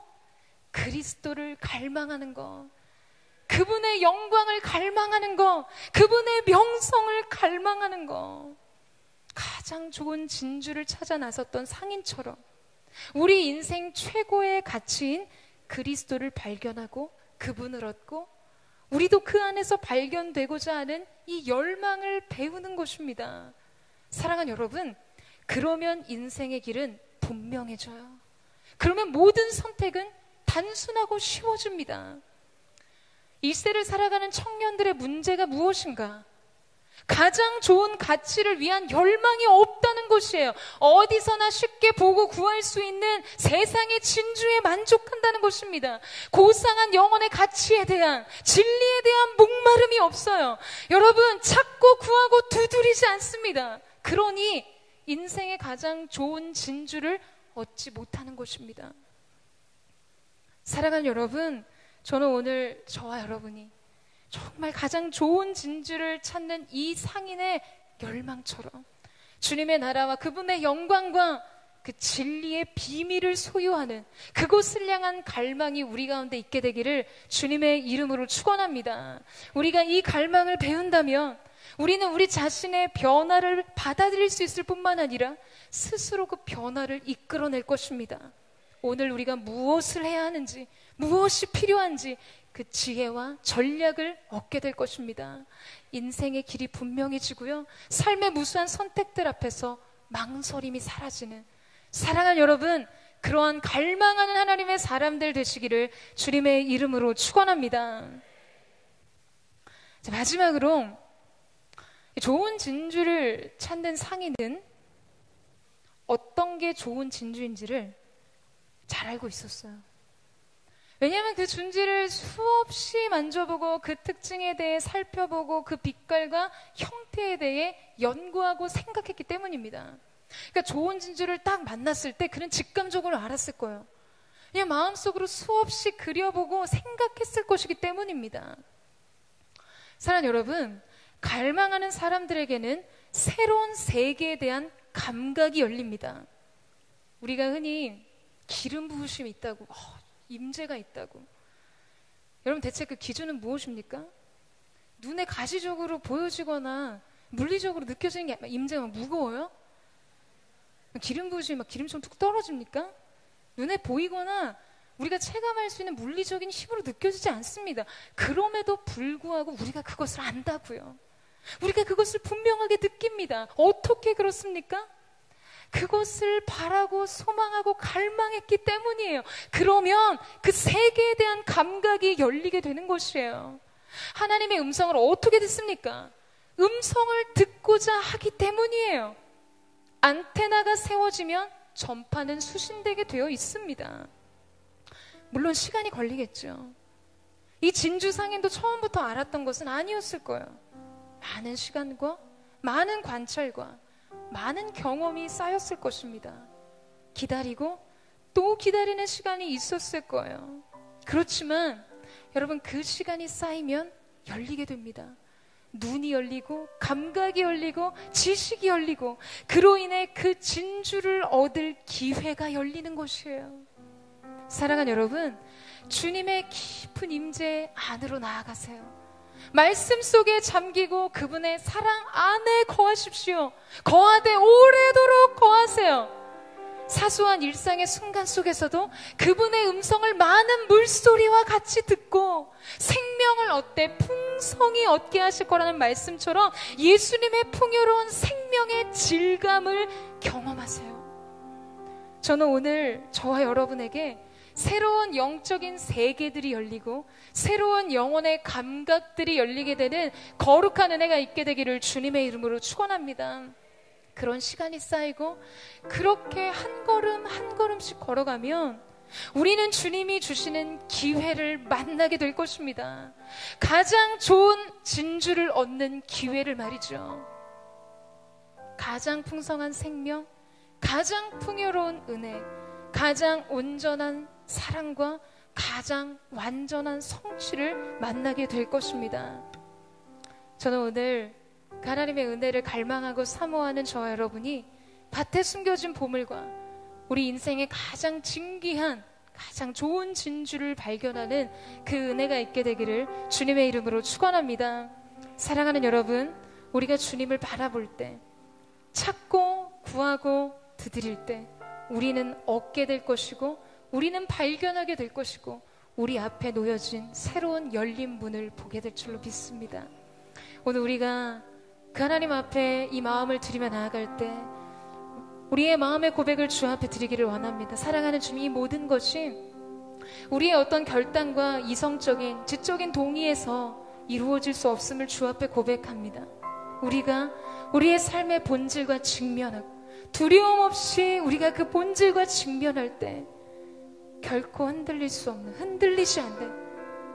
그리스도를 갈망하는 것, 그분의 영광을 갈망하는 것, 그분의 명성을 갈망하는 것. 가장 좋은 진주를 찾아 나섰던 상인처럼 우리 인생 최고의 가치인 그리스도를 발견하고 그분을 얻고 우리도 그 안에서 발견되고자 하는 이 열망을 배우는 것입니다. 사랑하는 여러분, 그러면 인생의 길은 분명해져요. 그러면 모든 선택은 단순하고 쉬워집니다. 이 시대를 살아가는 청년들의 문제가 무엇인가? 가장 좋은 가치를 위한 열망이 없다는 것이에요. 어디서나 쉽게 보고 구할 수 있는 세상의 진주에 만족한다는 것입니다. 고상한 영혼의 가치에 대한, 진리에 대한 목마름이 없어요. 여러분, 찾고 구하고 두드리지 않습니다. 그러니 인생의 가장 좋은 진주를 얻지 못하는 것입니다. 사랑하는 여러분, 저는 오늘 저와 여러분이 정말 가장 좋은 진주를 찾는 이 상인의 열망처럼 주님의 나라와 그분의 영광과 그 진리의 비밀을 소유하는 그곳을 향한 갈망이 우리 가운데 있게 되기를 주님의 이름으로 축원합니다. 우리가 이 갈망을 배운다면 우리는 우리 자신의 변화를 받아들일 수 있을 뿐만 아니라 스스로 그 변화를 이끌어낼 것입니다. 오늘 우리가 무엇을 해야 하는지, 무엇이 필요한지 그 지혜와 전략을 얻게 될 것입니다. 인생의 길이 분명해지고요, 삶의 무수한 선택들 앞에서 망설임이 사라지는, 사랑하는 여러분, 그러한 갈망하는 하나님의 사람들 되시기를 주님의 이름으로 축원합니다. 자, 마지막으로 좋은 진주를 찾는 상인은 어떤 게 좋은 진주인지를 잘 알고 있었어요. 왜냐하면 그 진주를 수없이 만져보고 그 특징에 대해 살펴보고 그 빛깔과 형태에 대해 연구하고 생각했기 때문입니다. 그러니까 좋은 진주를 딱 만났을 때 그는 직감적으로 알았을 거예요. 그냥 마음속으로 수없이 그려보고 생각했을 것이기 때문입니다. 사랑하는 여러분, 갈망하는 사람들에게는 새로운 세계에 대한 감각이 열립니다. 우리가 흔히 기름 부으심이 있다고, 임재가 있다고. 여러분, 대체 그 기준은 무엇입니까? 눈에 가시적으로 보여지거나 물리적으로 느껴지는 게 임재가 무거워요? 기름 부으심이 막 기름처럼 툭 떨어집니까? 눈에 보이거나 우리가 체감할 수 있는 물리적인 힘으로 느껴지지 않습니다. 그럼에도 불구하고 우리가 그것을 안다고요. 우리가 그것을 분명하게 느낍니다. 어떻게 그렇습니까? 그것을 바라고 소망하고 갈망했기 때문이에요. 그러면 그 세계에 대한 감각이 열리게 되는 것이에요. 하나님의 음성을 어떻게 듣습니까? 음성을 듣고자 하기 때문이에요. 안테나가 세워지면 전파는 수신되게 되어 있습니다. 물론 시간이 걸리겠죠. 이 진주 상인도 처음부터 알았던 것은 아니었을 거예요. 많은 시간과 많은 관찰과 많은 경험이 쌓였을 것입니다. 기다리고 또 기다리는 시간이 있었을 거예요. 그렇지만 여러분, 그 시간이 쌓이면 열리게 됩니다. 눈이 열리고 감각이 열리고 지식이 열리고 그로 인해 그 진주를 얻을 기회가 열리는 것이에요. 사랑하는 여러분, 주님의 깊은 임재 안으로 나아가세요. 말씀 속에 잠기고 그분의 사랑 안에 거하십시오. 거하되 오래도록 거하세요. 사소한 일상의 순간 속에서도 그분의 음성을 많은 물소리와 같이 듣고 생명을 얻되 풍성히 얻게 하실 거라는 말씀처럼 예수님의 풍요로운 생명의 질감을 경험하세요. 저는 오늘 저와 여러분에게 새로운 영적인 세계들이 열리고 새로운 영혼의 감각들이 열리게 되는 거룩한 은혜가 있게 되기를 주님의 이름으로 축원합니다. 그런 시간이 쌓이고 그렇게 한 걸음 한 걸음씩 걸어가면 우리는 주님이 주시는 기회를 만나게 될 것입니다. 가장 좋은 진주를 얻는 기회를 말이죠. 가장 풍성한 생명, 가장 풍요로운 은혜, 가장 온전한 사랑과 가장 완전한 성취를 만나게 될 것입니다. 저는 오늘 하나님의 은혜를 갈망하고 사모하는 저와 여러분이 밭에 숨겨진 보물과 우리 인생의 가장 진귀한 가장 좋은 진주를 발견하는 그 은혜가 있게 되기를 주님의 이름으로 축원합니다. 사랑하는 여러분, 우리가 주님을 바라볼 때, 찾고 구하고 두드릴 때 우리는 얻게 될 것이고 우리는 발견하게 될 것이고 우리 앞에 놓여진 새로운 열린 문을 보게 될 줄로 믿습니다. 오늘 우리가 그 하나님 앞에 이 마음을 드리며 나아갈 때 우리의 마음의 고백을 주 앞에 드리기를 원합니다. 사랑하는 주님, 이 모든 것이 우리의 어떤 결단과 이성적인 지적인 동의에서 이루어질 수 없음을 주 앞에 고백합니다. 우리가 우리의 삶의 본질과 직면하고 두려움 없이 우리가 그 본질과 직면할 때 결코 흔들릴 수 없는, 흔들리지 않는,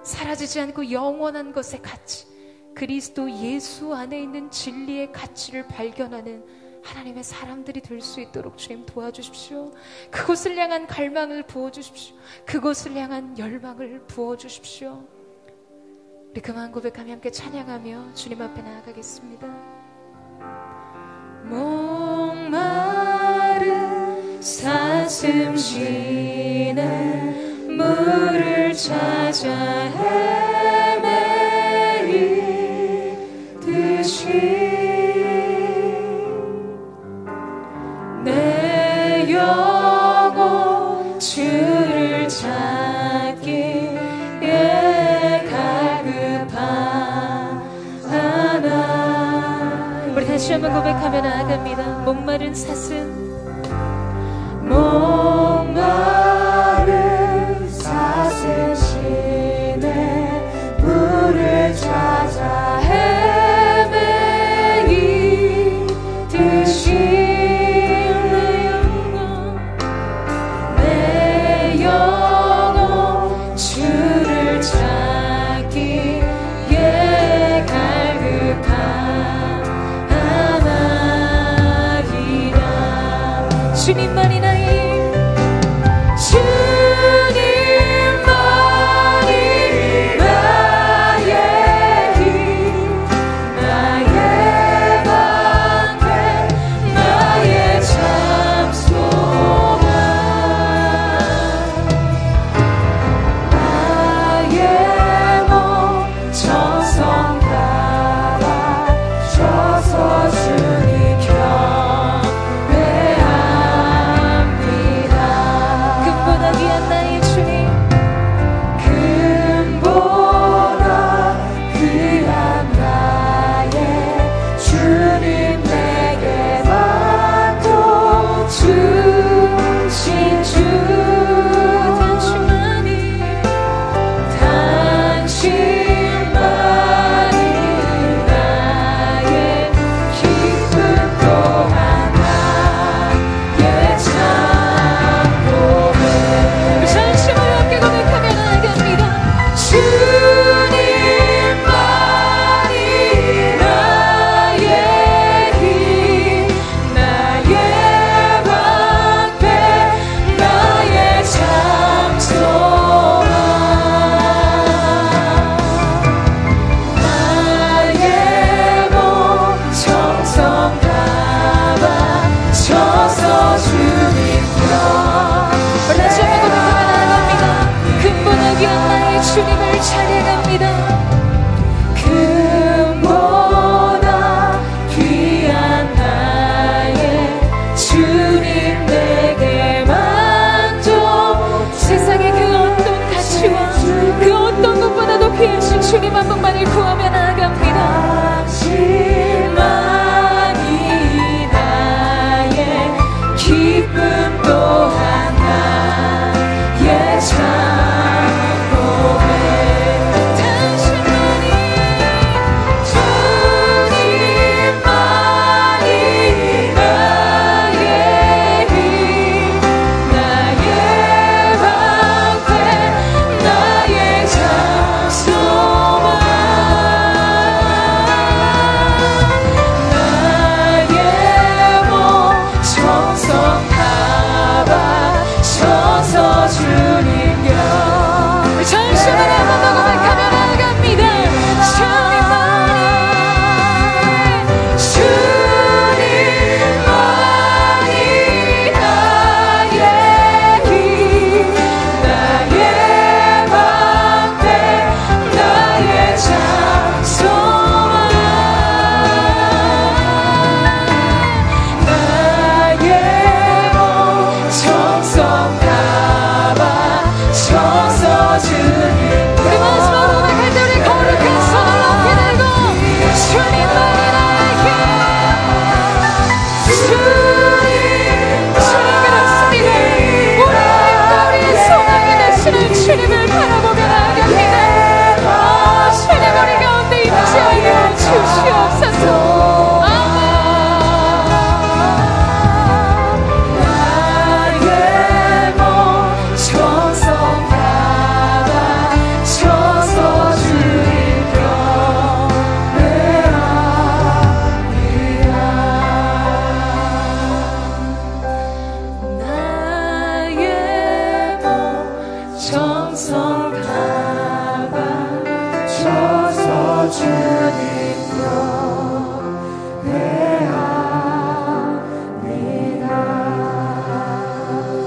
사라지지 않고 영원한 것의 가치, 그리스도 예수 안에 있는 진리의 가치를 발견하는 하나님의 사람들이 될 수 있도록 주님 도와주십시오. 그곳을 향한 갈망을 부어주십시오. 그곳을 향한 열망을 부어주십시오. 우리 그만 고백하며 함께 찬양하며 주님 앞에 나아가겠습니다. 목마른 사슴 쉬는 물을 찾아 헤매이듯이 내 영혼 주를 찾기에 갈급하나. 우리 다시 한번 고백하며 나아갑니다. 목마른 사슴, 목마른 사슴 쉬네 물을 찾아 주님을 찬양합니다. 금보다 귀한 나의 주님 내게 만족. 세상의 그 어떤 가치와 그 어떤 것보다도 귀하신 주님 한 분만을 구하며 나아갑니다. 당신만이 나의 기쁨 또한 나의 장고백. 당신만이 주님만이 나의 힘, 나의 방패, 나의 장소망, 나의 몸 정성 다 바쳐서 주님 곁. 전신을 한번 더 고백하며 나아갑니다. 주님만이 나의 힘, 나의 방패, 나의 장소망, 나의 몸 정성 다 바쳐서 주님 곁. 우리 마지막으로 고백할 때 우리 거룩한 손을 높이 들고 주님만이 나의 힘. 주님 그렇습니다. 우리의 힘과 우리의 소망이 되시는 주님을 바라보며 나아갑니다. 주님 우리 가운데 임재하여 주시옵소서. 나의 몸 정성 다 바쳐서 주님 경배합니다. 나의 몸 정성 다 바쳐서 주님 경배합니다.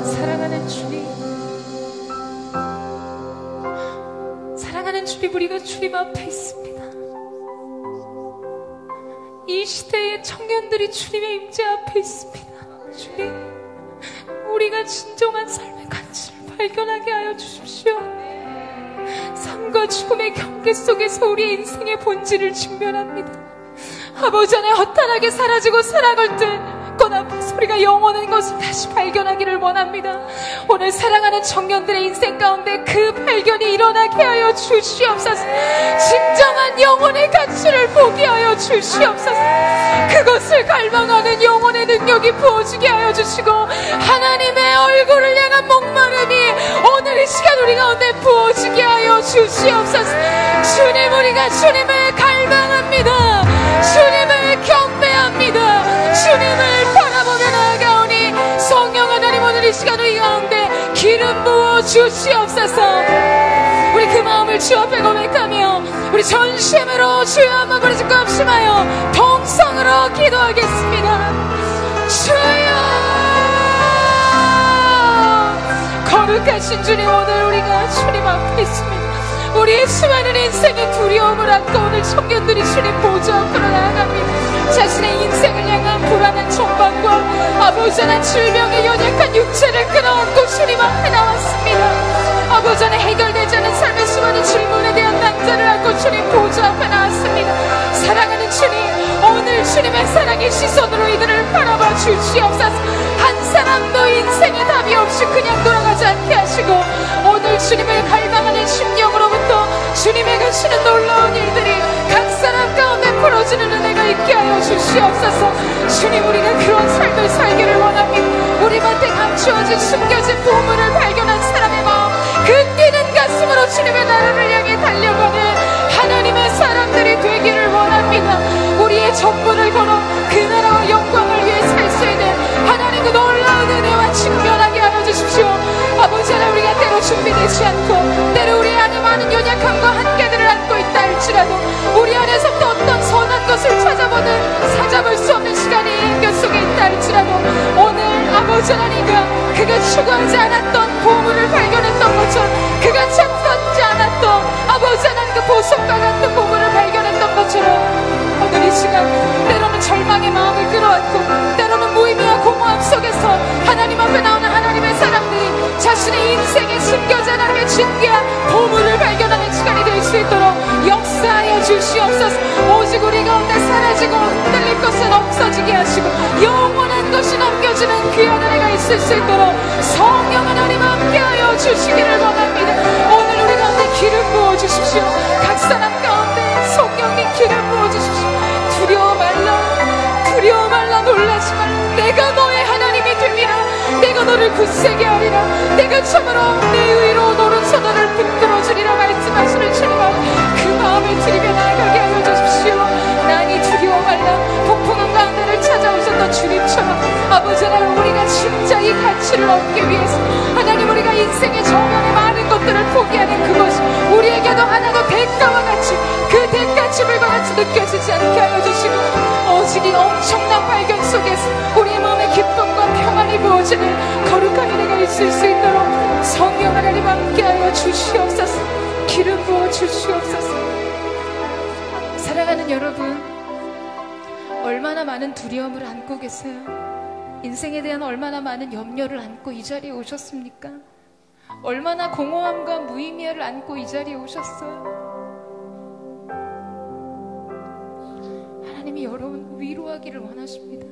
사랑하는 주님, 사랑하는 주님, 우리가 주님 앞에 있습니다. 이 시대의 청년들이 주님의 임재 앞에 있습니다. 주님, 우리가 진정한 삶의 가치를 발견하게 하여 주십시오. 삶과 죽음의 경계 속에서 우리의 인생의 본질을 직면합니다. 아버지 안에 허탄하게 사라지고 살아갈 때 앞에서 우리가 영원한 것을 다시 발견하기를 원합니다. 오늘 사랑하는 청년들의 인생 가운데 그 발견이 일어나게 하여 주시옵소서. 진정한 영혼의 가치를 보게 하여 주시옵소서. 그것을 갈망하는 영혼의 능력이 부어지게 하여 주시고 하나님의 얼굴을 향한 목마름이 오늘 이 시간 우리 가운데 부어지게 하여 주시옵소서. 주님, 우리가 주님을 갈망합니다. 주님을 경배합니다. 주님을 바라보며 나아가오니 성령 하나님, 오늘 이 시간 우리 가운데 기름 부어 주시옵소서. 우리 그 마음을 주 앞에 고백하며 우리 전심으로 주여 한번 부르짖고 합심하여 통성으로 기도하겠습니다. 주여, 거룩하신 주님, 오늘 우리가 주님 앞에 있습니다. 우리의 수많은 인생의 두려움을 안고 오늘 청년들이 주님 보좌 앞으로 나아갑니다. 자신의 인생을 향한 불안한 전망과 아버지 하나님 질병의 연약한 육체를 끌어안고 주님 앞에 나왔습니다. 아버지 하나님 해결되지 않은 삶의 수많은 질문에 대한 난자를 안고 주님 보좌 앞에 나왔습니다. 사랑하는 주님, 오늘 주님의 사랑의 시선으로 이들을 바라봐 주시옵소서. 한 사람도 인생의 답이 없이 그냥 돌아가지 않게 하시고 오늘 주님을 갈망하는 심령으로부터 주님의 가시는 놀라운 일들이 각 사람 가운데 풀어지는 은혜가 있게 하여 주시옵소서. 주님, 우리가 그런 삶을 살기를 원합니다. 우리 밭에 감추어진 숨겨진 보물을 발견한 사람의 마음, 그 뛰는 가슴으로 주님의 나라를 향해 달려가는 하나님의 사람들이 되기를 원합니다. 우리의 전부를 걸어 그 나라와 영광을 위해 살 수 있는 하나님 그 놀라운 은혜와 직면하게 하여 주십시오. 아버지 하나님, 우리가 때로 준비되지 않고 때로 우리 안에 많은 연약함과 한계들을 안고 있다 할지라도 우리 안에서부터 어떤 선한 것을 찾아볼 수 없는 시간이 인격 속에 있다 할지라도 오늘 아버지 하나님과 그가 추구하지 않았던 보물을 발견했던 것처럼 그가 찾지 않았던 시간, 때로는 절망의 마음을 끌어안고 때로는 무의미와 공허함 속에서 하나님 앞에 나오는 하나님의 사람들이 자신의 인생에 숨겨진 하나님의 진귀한 보물을 발견하는 시간이 될 수 있도록 역사하여 주시옵소서. 오직 우리 가운데 사라지고 흔들릴 것은 없어지게 하시고 영원한 것이 남겨지는 귀한 은혜가 있을 수 있도록 성령 하나님 함께하여 주시기를 원합니다. 오늘 우리 가운데 기름 부어주십시오. 각 사람 가운데 성령님 기름 부어주십시오. 두려워 말라 놀라지 말라. 내가 너의 하나님이 됨이라. 내가 너를 굳세게 하리라. 내가 참으로 내 의로 노른서 너를 붙들어주리라 말씀하시는 주님 앞 그 마음을 드리며 나아가게 하여 주십시오. 난이 두려워 말라. 폭풍은 가운데를 찾아오셨던 주님처럼 아버지 하나님, 우리가 진짜 이 가치를 얻기 위해서 하나님, 우리가 인생의 정연의 많은 것들을 포기하는 그것이 우리에게도 하나도 대가와 같이 그 대가치물과 같이 느껴지지 않게 하여 주시고 오직 이 엄청난 발견 속에서 우리의 마음에 기쁨과 평안이 부어지는 거룩한 은혜가 있을 수 있도록 성령 하나님 함께하여 주시옵소서. 기름 부어 주시옵소서. 사랑하는 여러분, 얼마나 많은 두려움을 안고 계세요? 인생에 대한 얼마나 많은 염려를 안고 이 자리에 오셨습니까? 얼마나 공허함과 무의미함을 안고 이 자리에 오셨어요? 하나님이 여러분 위로하기를 원하십니다.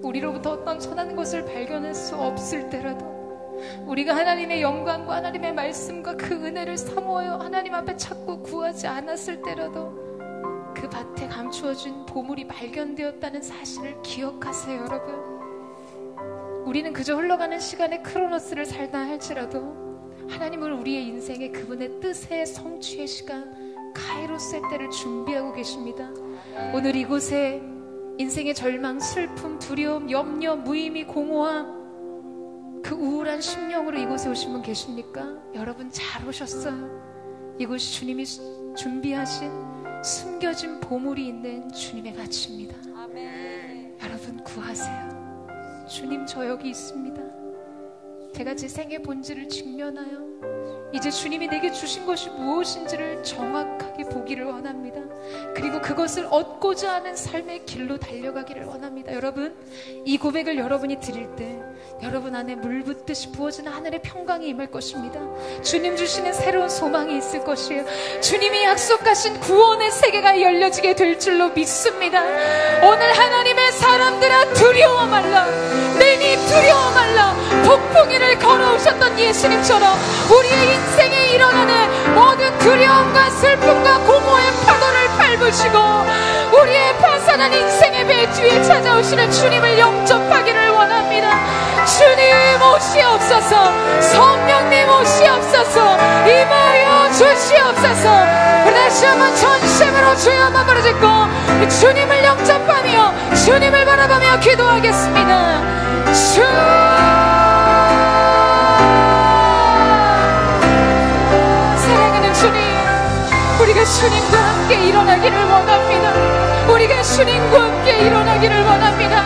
우리로부터 어떤 선한 것을 발견할 수 없을 때라도 우리가 하나님의 영광과 하나님의 말씀과 그 은혜를 사모하여 하나님 앞에 찾고 구하지 않았을 때라도 그 밭에 감추어진 보물이 발견되었다는 사실을 기억하세요. 여러분, 우리는 그저 흘러가는 시간의 크로노스를 살다 할지라도 하나님은 우리의 인생에 그분의 뜻의 성취의 시간 카이로스의 때를 준비하고 계십니다. 오늘 이곳에 인생의 절망, 슬픔, 두려움, 염려, 무의미, 공허함, 그 우울한 심령으로 이곳에 오신 분 계십니까? 여러분 잘 오셨어요. 이곳이 주님이 준비하신 숨겨진 보물이 있는 주님의 가치입니다. 아멘. 여러분 구하세요. 주님, 저 여기 있습니다. 제가 제 생의 본질을 직면하여 이제 주님이 내게 주신 것이 무엇인지를 정확하게 보기를 원합니다. 그리고 그것을 얻고자 하는 삶의 길로 달려가기를 원합니다. 여러분, 이 고백을 여러분이 드릴 때 여러분 안에 물 붓듯이 부어지는 하늘의 평강이 임할 것입니다. 주님 주시는 새로운 소망이 있을 것이에요. 주님이 약속하신 구원의 세계가 열려지게 될 줄로 믿습니다. 오늘 하나님의 사람들아, 두려워 말라. 내니 두려워 말라. 폭풍이를 걸어오셨던 예수님처럼 우리의 인생에 일어나는 모든 두려움과 슬픔과 공허의 파도를 밟으시고 우리의 파산한 인생의 배 뒤에 찾아오시는 주님을 영접하기를 원합니다. 주님 오시옵소서. 성령님 오시옵소서. 임하여 주시옵소서. 다시 한번 전심으로 주여 한번 부르짖고 주님을 영접하며 주님을 바라보며 기도하겠습니다. 주 우리가 주님과 함께 일어나기를 원합니다. 우리가 주님과 함께 일어나기를 원합니다.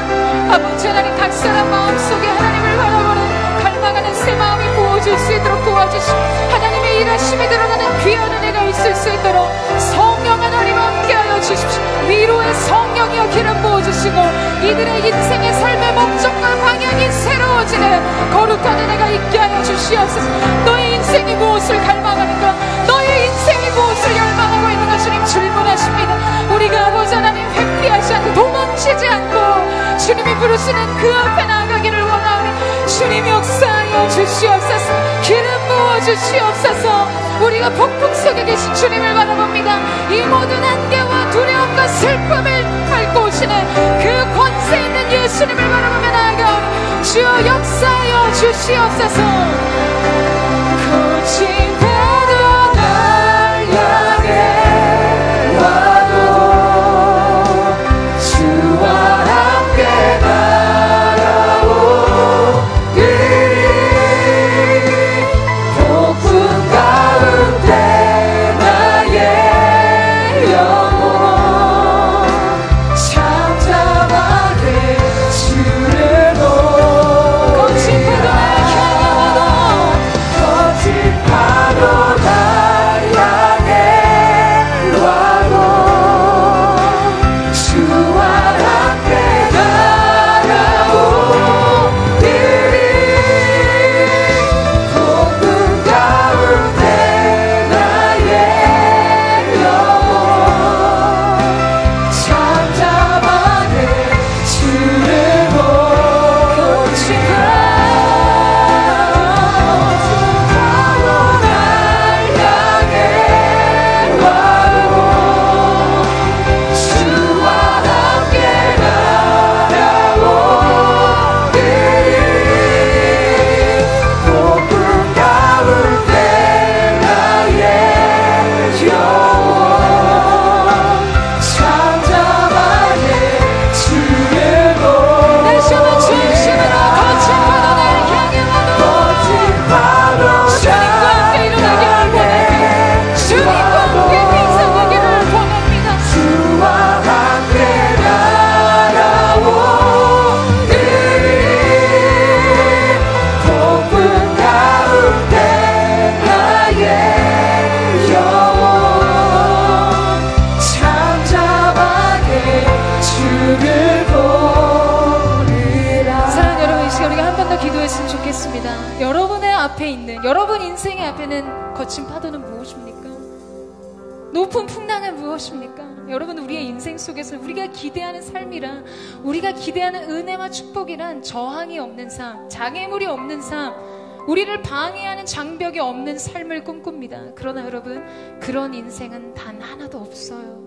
아버지 하나님, 각 사람 마음속에 하나님을 바라보는 갈망하는 새 마음이 부어질 수 있도록 도와주시고 하나님의 일하심에 드러나는 귀한 은혜가 있을 수 있도록 성령 하나님 함께하여 주십시오. 위로의 성령이여 기름 부어주시고 이들의 인생의 삶의 목적과 방향이 새로워지는 거룩한 은혜가 있게 하여 주시옵소서. 너의 인생이 무엇을 갈망하는가? 너의 인생이 무엇을 열망하고 있는가? 주님 질문하십니다. 우리가 아버지 하나님 회피하지 않고 도망치지 않고 주님이 부르시는 그 앞에 나아가기를 원하오니 주님 역사하여 주시옵소서. 기름 부어 주시옵소서. 우리가 폭풍 속에 계신 주님을 바라봅니다. 이 모든 한계와 두려움과 슬픔을 밟고 오시는 그 권세 있는 예수님을 바라보며 나아가오니 주여 역사하여 주시옵소서. 거친 파도 날 향해 와도 주와 함께 날아오리니 폭풍 가운데 나의 영혼 잠잠하게 주를 보고 거친 파도 날 향해 와도 거친 파도 인생의 앞에는 거친 파도는 무엇입니까? 높은 풍랑은 무엇입니까? 여러분, 우리의 인생 속에서 우리가 기대하는 삶이란, 우리가 기대하는 은혜와 축복이란 저항이 없는 삶, 장애물이 없는 삶, 우리를 방해하는 장벽이 없는 삶을 꿈꿉니다. 그러나 여러분, 그런 인생은 단 하나도 없어요.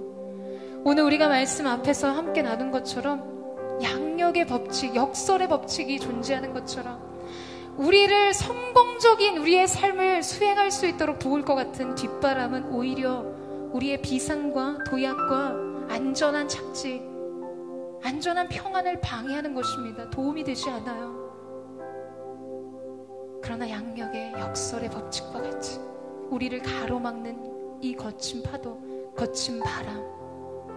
오늘 우리가 말씀 앞에서 함께 나눈 것처럼 양력의 법칙, 역설의 법칙이 존재하는 것처럼 우리를 성공적인 우리의 삶을 수행할 수 있도록 도울 것 같은 뒷바람은 오히려 우리의 비상과 도약과 안전한 착지, 안전한 평안을 방해하는 것입니다. 도움이 되지 않아요. 그러나 양력의 역설의 법칙과 같이 우리를 가로막는 이 거친 파도, 거친 바람,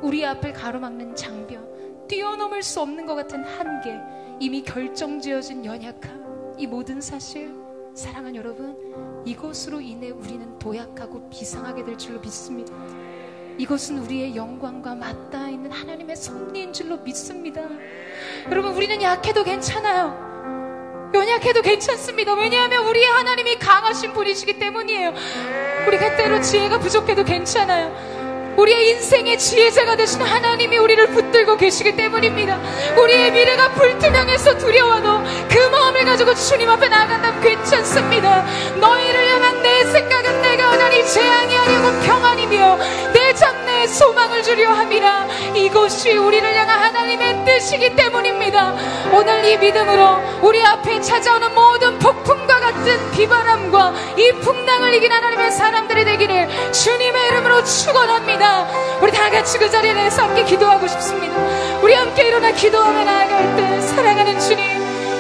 우리 앞을 가로막는 장벽, 뛰어넘을 수 없는 것 같은 한계, 이미 결정지어진 연약함, 이 모든 사실, 사랑하는 여러분, 이것으로 인해 우리는 도약하고 비상하게 될 줄로 믿습니다. 이것은 우리의 영광과 맞닿아 있는 하나님의 섭리인 줄로 믿습니다. 여러분, 우리는 약해도 괜찮아요. 연약해도 괜찮습니다. 왜냐하면 우리의 하나님이 강하신 분이시기 때문이에요. 우리가 때로 지혜가 부족해도 괜찮아요. 우리의 인생의 지혜자가 되신 하나님이 우리를 붙들고 계시기 때문입니다. 우리의 미래가 불투명해서 두려워도 그 마음을 가지고 주님 앞에 나아간다면 괜찮습니다. 너희를 향한 내 생각은 내가 하나니 재앙이 아니고 평안이며 내 장래에 소망을 주려 함이라. 이것이 우리를 향한 하나님의 뜻이기 때문입니다. 오늘 이 믿음으로 우리 앞에 찾아오는 모든 폭풍과 같은 비바람과 이 풍랑을 이긴 하나님의 사람들이 되기를 주님의 이름으로 축원합니다. 우리 다 같이 그 자리에 대해서 함께 기도하고 싶습니다. 우리 함께 일어나 기도하며 나아갈 때, 사랑하는 주님,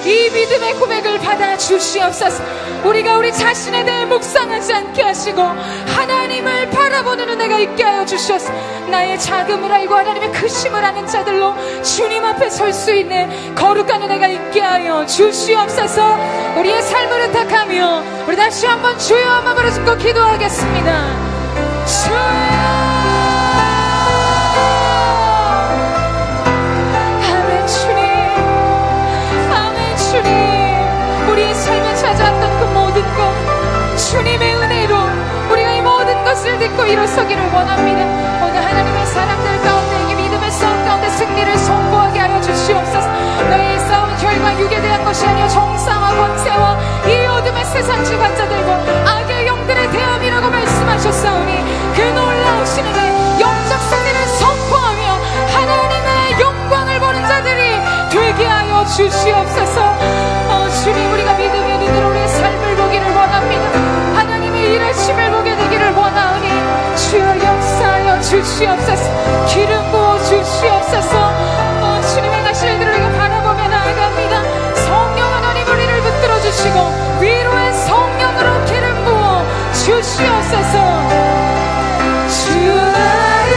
이 믿음의 고백을 받아 주시옵소서. 우리가 우리 자신에 대해 묵상하지 않게 하시고 하나님을 바라보는 은혜가 있게 하여 주시옵소서. 나의 작음을 알고 하나님의 크심을 아는 자들로 주님 앞에 설 수 있는 거룩한 은혜가 있게 하여 주시옵소서. 우리의 삶을 의탁하며 우리 다시 한번 주여 한번 부르짖고 기도하겠습니다. 주여, 우리의 삶에 찾아왔던 그 모든 것, 주님의 은혜로 우리가 이 모든 것을 듣고 일어서기를 원합니다. 오늘 하나님의 사람들 가운데 이 믿음의 싸움 가운데 승리를 선포하게 하여 주시옵소서. 너희의 싸움은 혈과 육에 대한 것이 아니요 정상화 권세와 이 어둠의 세상 주관자들과 악의 영들의 대함이라고 말씀하셨사오니 그 놀라우신 은혜, 영적 승리를 선포하며 하나님의 영광을 보는 자들이 되게 하여 주시옵소서. 주님, 우리가 믿음의 눈으로 우리의 삶을 보기를 원합니다. 하나님의 일하심을 보게 되기를 원하오니 주여 역사하여 주시옵소서. 기름 부어 주시옵소서. 주님의 가실 일들을 우리가 바라보며 나아갑니다. 성령 하나님 우리를 붙들어 주시고 위로의 성령으로 기름 부어 주시옵소서. 주 나를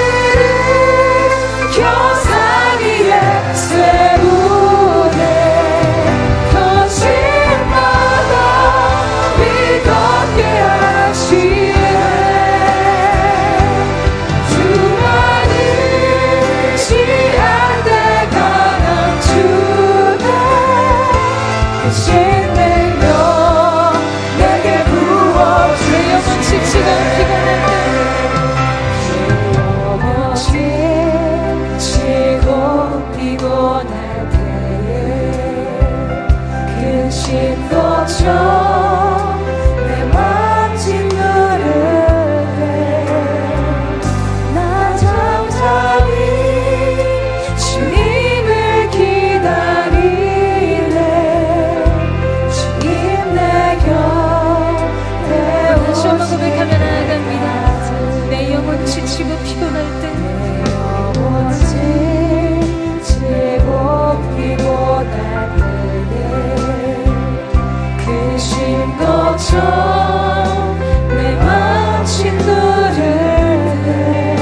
겨산 위에 세우네. 내 멋진 노래에 나 잠잠히 주님을 기다리네. 주님 내 곁에 다시 한번 고백하며 나아갑니다. 내 영혼 지치고 피곤할 때, 내 영혼 지치고 피곤할 때 것처럼 내 마친 들을 때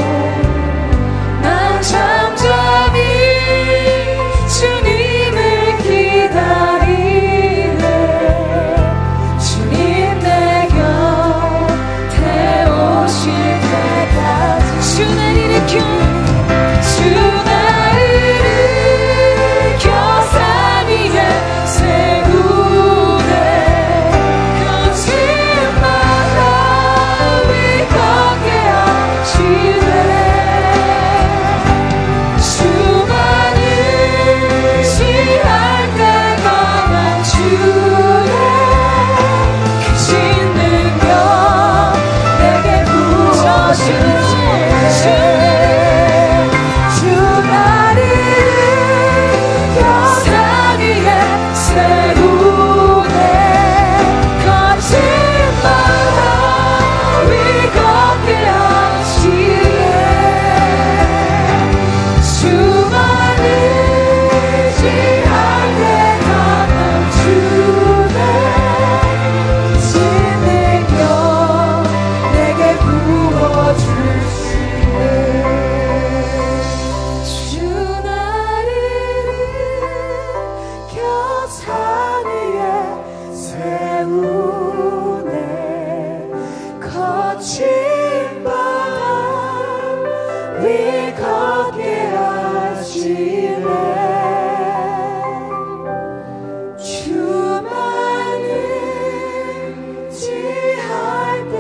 난 잠잠히 주님을 기다리네. 주님 내 곁에 오실 때까지 주 날 일으켜 주 나를 일으켜 산 위에 세우네. 거짓말 위 걷게 하시네. 주만을 지할 때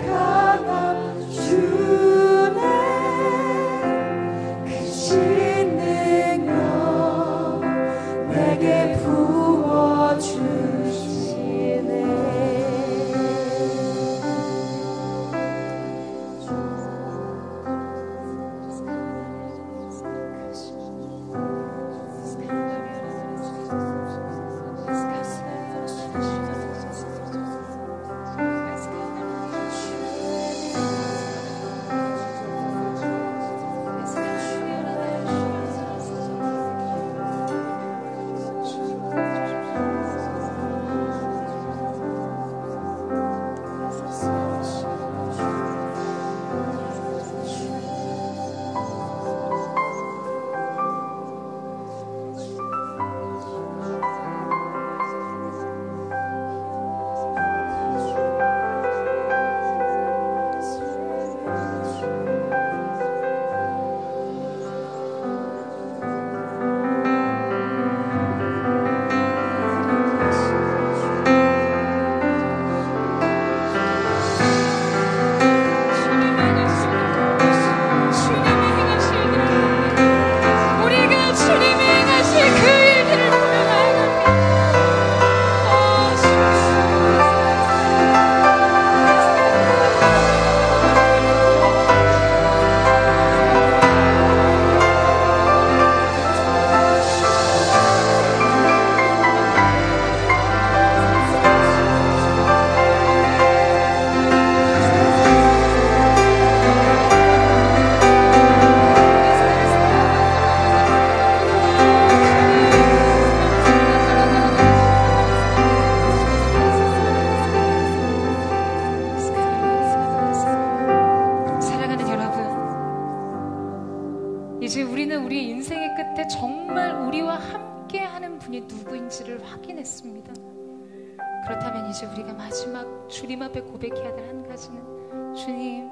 강함 주네. 크신 능력 내게 부어주시네. 이제 우리는 우리의 인생의 끝에 정말 우리와 함께하는 분이 누구인지를 확인했습니다. 그렇다면 이제 우리가 마지막 주님 앞에 고백해야 될 한 가지는, 주님,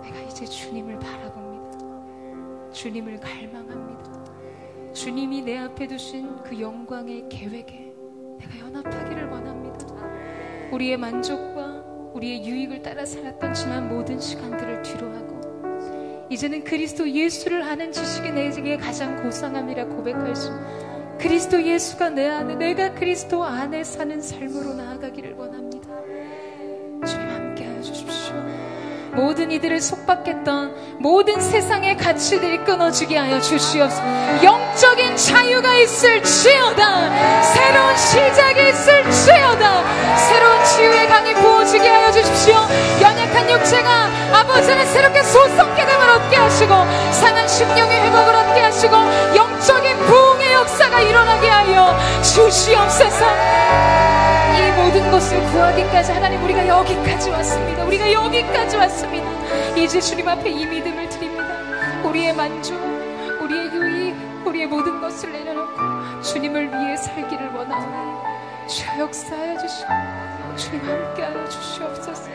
내가 이제 주님을 바라봅니다. 주님을 갈망합니다. 주님이 내 앞에 두신 그 영광의 계획에 내가 연합하기를 원합니다. 우리의 만족과 우리의 유익을 따라 살았던 지난 모든 시간들을 뒤로하고 이제는 그리스도 예수를 아는 지식이 내게 가장 고상함이라 고백할 수, 그리스도 예수가 내 안에, 내가 그리스도 안에 사는 삶으로 나아가기를 원합니다. 주님 함께하여 주십시오. 모든 이들을 속박했던 모든 세상의 가치들이 끊어지게 하여 주시옵소서. 영적인 자유가 있을지어다. 새로운 시작이 있을지어다. 새로운 치유의 강이 부어지게 하여 주십시오. 연약한 육체가 아버지 안에 새롭게 솟게 됨을 얻게 하시고, 상한 심령의 회복을 얻게 하시고, 영적인 부흥의 역사가 일어나게 하여 주시옵소서. 이 모든 것을 구하기까지 하나님, 우리가 여기까지 왔습니다. 우리가 여기까지 왔습니다. 이제 주님 앞에 이 믿음을 드립니다. 우리의 만족, 우리의 유익, 우리의 모든 것을 내려놓고 주님을 위해 살기를 원하오니 주여 역사하여 주시고 주님 함께하여 주시옵소서.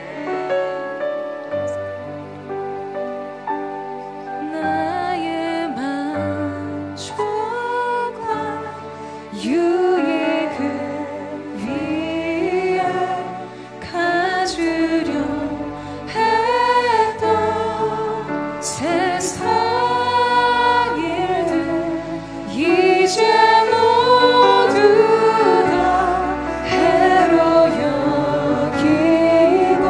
나의 만족과 유익을 위해 가주려 했던 세상 일들 이제 모두 다 해로 여기고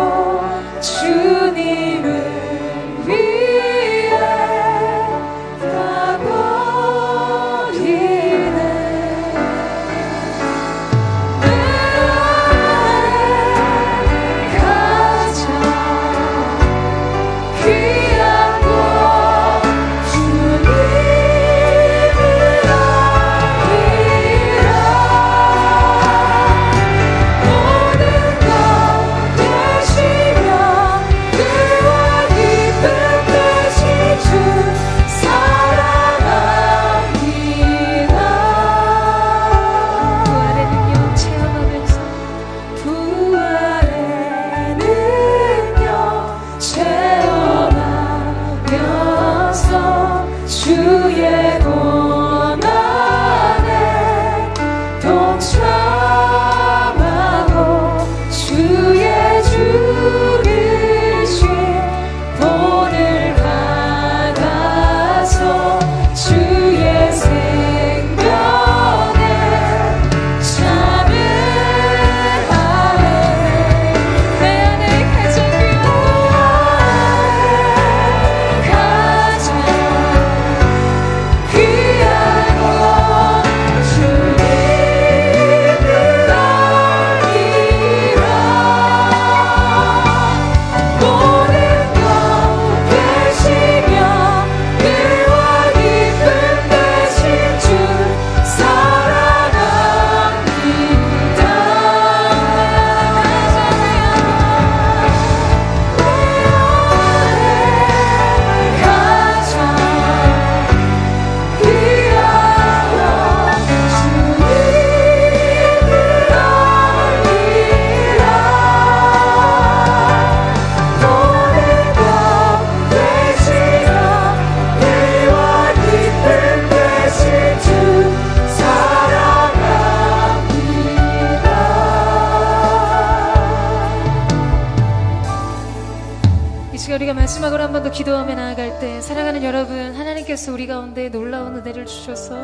이 시간 우리가 마지막으로 한 번 더 기도하며 나아갈 때 사랑하는 여러분, 하나님께서 우리 가운데 놀라운 은혜를 주셔서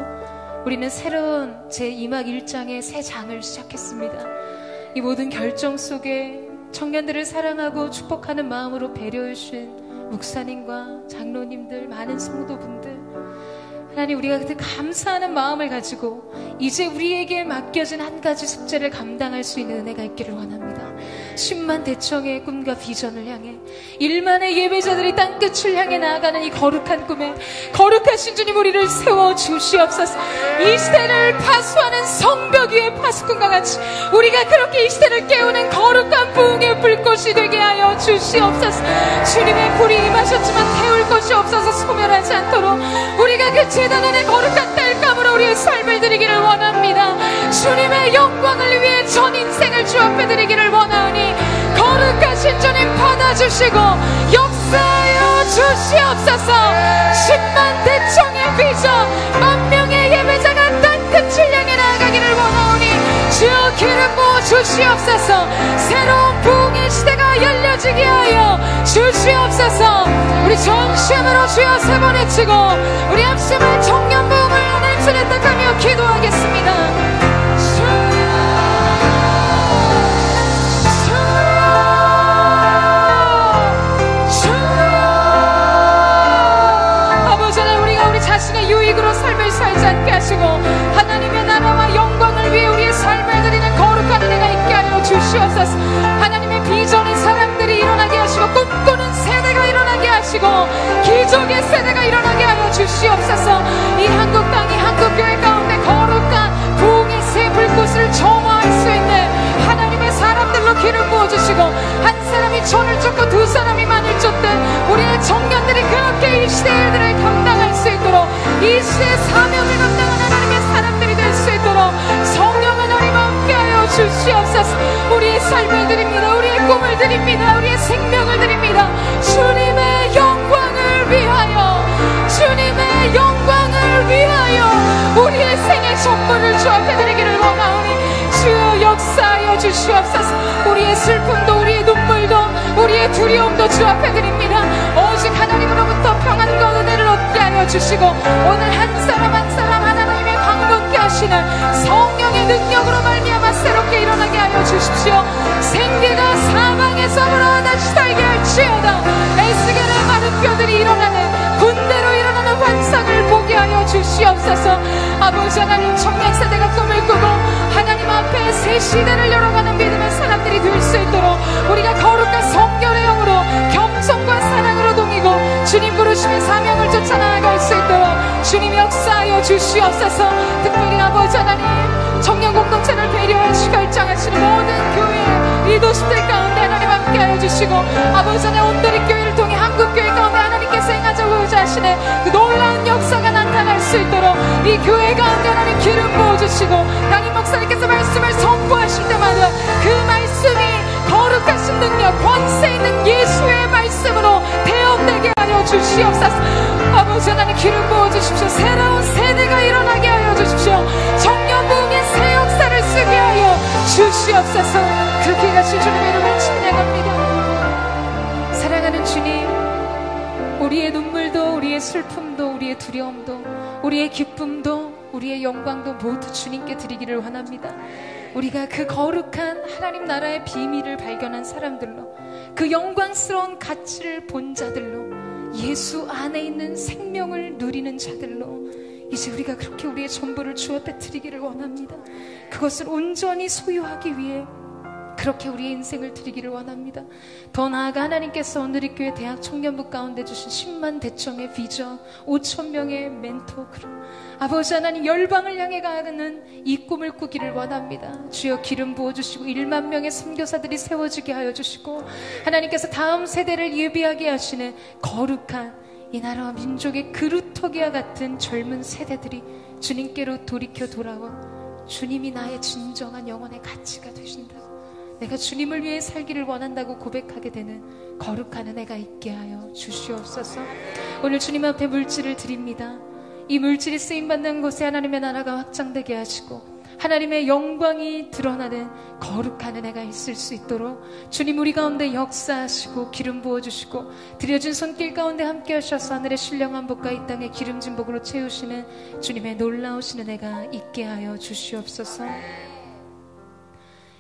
우리는 새로운 제2막 1장의 새 장을 시작했습니다. 이 모든 결정 속에 청년들을 사랑하고 축복하는 마음으로 배려해 주신 목사님과 장로님들, 많은 성도분들, 하나님, 우리가 그때 감사하는 마음을 가지고 이제 우리에게 맡겨진 한 가지 숙제를 감당할 수 있는 은혜가 있기를 원합니다. 10만 대청의 꿈과 비전을 향해 1만의 예배자들이 땅끝을 향해 나아가는 이 거룩한 꿈에 거룩하신 주님 우리를 세워주시옵소서. 이 시대를 파수하는 성벽 위의 파수꾼과 같이 우리가 그렇게 이 시대를 깨우는 거룩한 부흥의 불꽃이 되게 하여 주시옵소서. 주님의 불이 임하셨지만 태울 것이 없어서 소멸하지 않도록 우리가 그 제단 안에 거룩한 땔감으로 우리의 삶을 드리기를 원합니다. 주님의 영광을 위해 전 인생을 주 앞에 드리기를 원하오니 거룩하신 주님 받아주시고 역사하여 주시옵소서. 10만 대청의 비전, 10,000명의 예배자가 땅끝을 향해 나아가기를 원하오니 주여 기름 부어 주시옵소서. 새로운 부흥의 시대가 열려지게 하여 주시옵소서. 우리 전심으로 주여 세 번 외치고 우리 합심한 청년 부흥을 하나님 손에 탁하며 기도하겠습니다. 자신의 유익으로 삶을 살지 않게 하시고 하나님의 나라와 영광을 위해 우리의 삶을 드리는 거룩한 은혜가 있게 하여 주시옵소서. 하나님의 비전의 사람들이 일어나게 하시고 꿈꾸는 세대가 일어나게 하시고 기적의 세대가 일어나게 하여 주시옵소서. 이 한국 땅이 한국교회 가운데 거룩한 부흥의 새 불꽃을 점화할 수 있는 하나님의 사람들로 기름 부어주시고 한 사람이 천을 쫓고 두 사람이 만을 쫓듯 우리의 청년들이 그렇게 이 시대의 일들을 감당할 수 있도록 이 시대의 사명을 감당하는 하나님의 사람들이 될 수 있도록 성령 하나님 함께하여 주시옵소서. 우리의 삶을 드립니다. 우리의 꿈을 드립니다. 우리의 생명을 드립니다. 주님의 영광을 위하여, 주님의 영광을 위하여 우리의 생의 전부를 주 앞에 드리기를 원하오니 주여 역사하여 주시옵소서. 우리의 슬픔도 우리의 눈물도 우리의 두려움도 주 앞에 드립니다. 오직 하나님으로부터 평안과 은혜를 얻게 하여 주시고 오늘 한 사람 한 사람 하나님의 강건케 하시는 성령의 능력으로 말미암아 새롭게 일어나게 하여 주십시오. 생기가 사망에서부터 다시 살게 할지어다. 에스겔의 마른 뼈들이 일어나는 군대로 일어나는 환상을 보게 하여 주시옵소서. 아버지 하나님, 청년 세대가 꿈을 꾸고 하나님 앞에 새 시대를 열어가는 믿음의 사람들이 될 수 있도록 우리가 거룩한 성결의 영으로 겸손과 사랑으로 동이고 주님 부르시는 사명을 쫓아 나아갈 수 있도록 주님 역사하여 주시옵소서. 특별히 아버지 하나님, 청년 공동체를 배려하시고 결정하시는 모든 교회 리더십들 가운데 하나님 함께하여 주시고 아버지 하나님 온도리 교회를 통해 한국교회 가운데 하나님께서 행하자고자 하시는 그 놀라운 역사가 나타날 수 있도록 이 교회 가운데 하나님 기름 부어주시고 담임 목사님께서 말씀을 선포하실 때마다 그 말씀이 거룩하신 능력, 권세 있는 예수의 말씀으로 대언되게 하여 주시옵소서. 아버지 하나님 기름 부어주십시오. 새로운 세대가 일어나게 하여 주십시오. 청년 부흥의 새 역사를 쓰게 하여 주시옵소서. 그렇게 가신 주님의 이름을 찬양합니다. 사랑하는 주님, 우리의 눈물도 우리의 슬픔도 우리의 두려움도 우리의 기쁨도 우리의 영광도 모두 주님께 드리기를 원합니다. 우리가 그 거룩한 하나님 나라의 비밀을 발견한 사람들로, 그 영광스러운 가치를 본 자들로, 예수 안에 있는 생명을 누리는 자들로 이제 우리가 그렇게 우리의 전부를 주 앞에 드리기를 원합니다. 그것을 온전히 소유하기 위해 그렇게 우리의 인생을 드리기를 원합니다. 더 나아가 하나님께서 오늘의 교회 대학 청년부 가운데 주신 10만 대청의 비전, 5,000명의 멘토 그룹, 아버지 하나님 열방을 향해 가는 이 꿈을 꾸기를 원합니다. 주여 기름 부어주시고 1만 명의 선교사들이 세워지게 하여 주시고 하나님께서 다음 세대를 예비하게 하시는 거룩한 이 나라와 민족의 그루터기와 같은 젊은 세대들이 주님께로 돌이켜 돌아와 주님이 나의 진정한 영혼의 가치가 되신다고, 내가 주님을 위해 살기를 원한다고 고백하게 되는 거룩한 은혜가 있게 하여 주시옵소서. 오늘 주님 앞에 물질을 드립니다. 이 물질이 쓰임받는 곳에 하나님의 나라가 확장되게 하시고 하나님의 영광이 드러나는 거룩한 은혜가 있을 수 있도록 주님 우리 가운데 역사하시고 기름 부어주시고 드려진 손길 가운데 함께 하셔서 하늘의 신령한 복과 이 땅의 기름진 복으로 채우시는 주님의 놀라우신 은혜가 있게 하여 주시옵소서.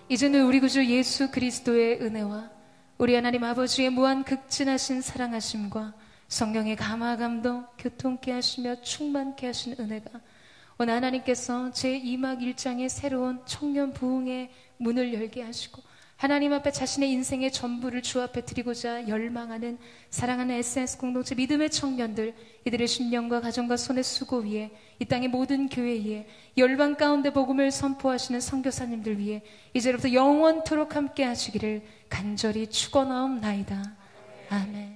이제는 우리 구주 예수 그리스도의 은혜와 우리 하나님 아버지의 무한 극진하신 사랑하심과 성령의 감화 감동 교통케 하시며 충만케 하신 은혜가 오늘 하나님께서 제2막 1장의 새로운 청년 부흥의 문을 열게 하시고 하나님 앞에 자신의 인생의 전부를 주 앞에 드리고자 열망하는 사랑하는 SNS 공동체 믿음의 청년들, 이들의 심령과 가정과 손의 수고 위에 이 땅의 모든 교회 위에 열방 가운데 복음을 선포하시는 선교사님들 위에 이제부터 영원토록 함께 하시기를 간절히 축원하옵나이다. 아멘.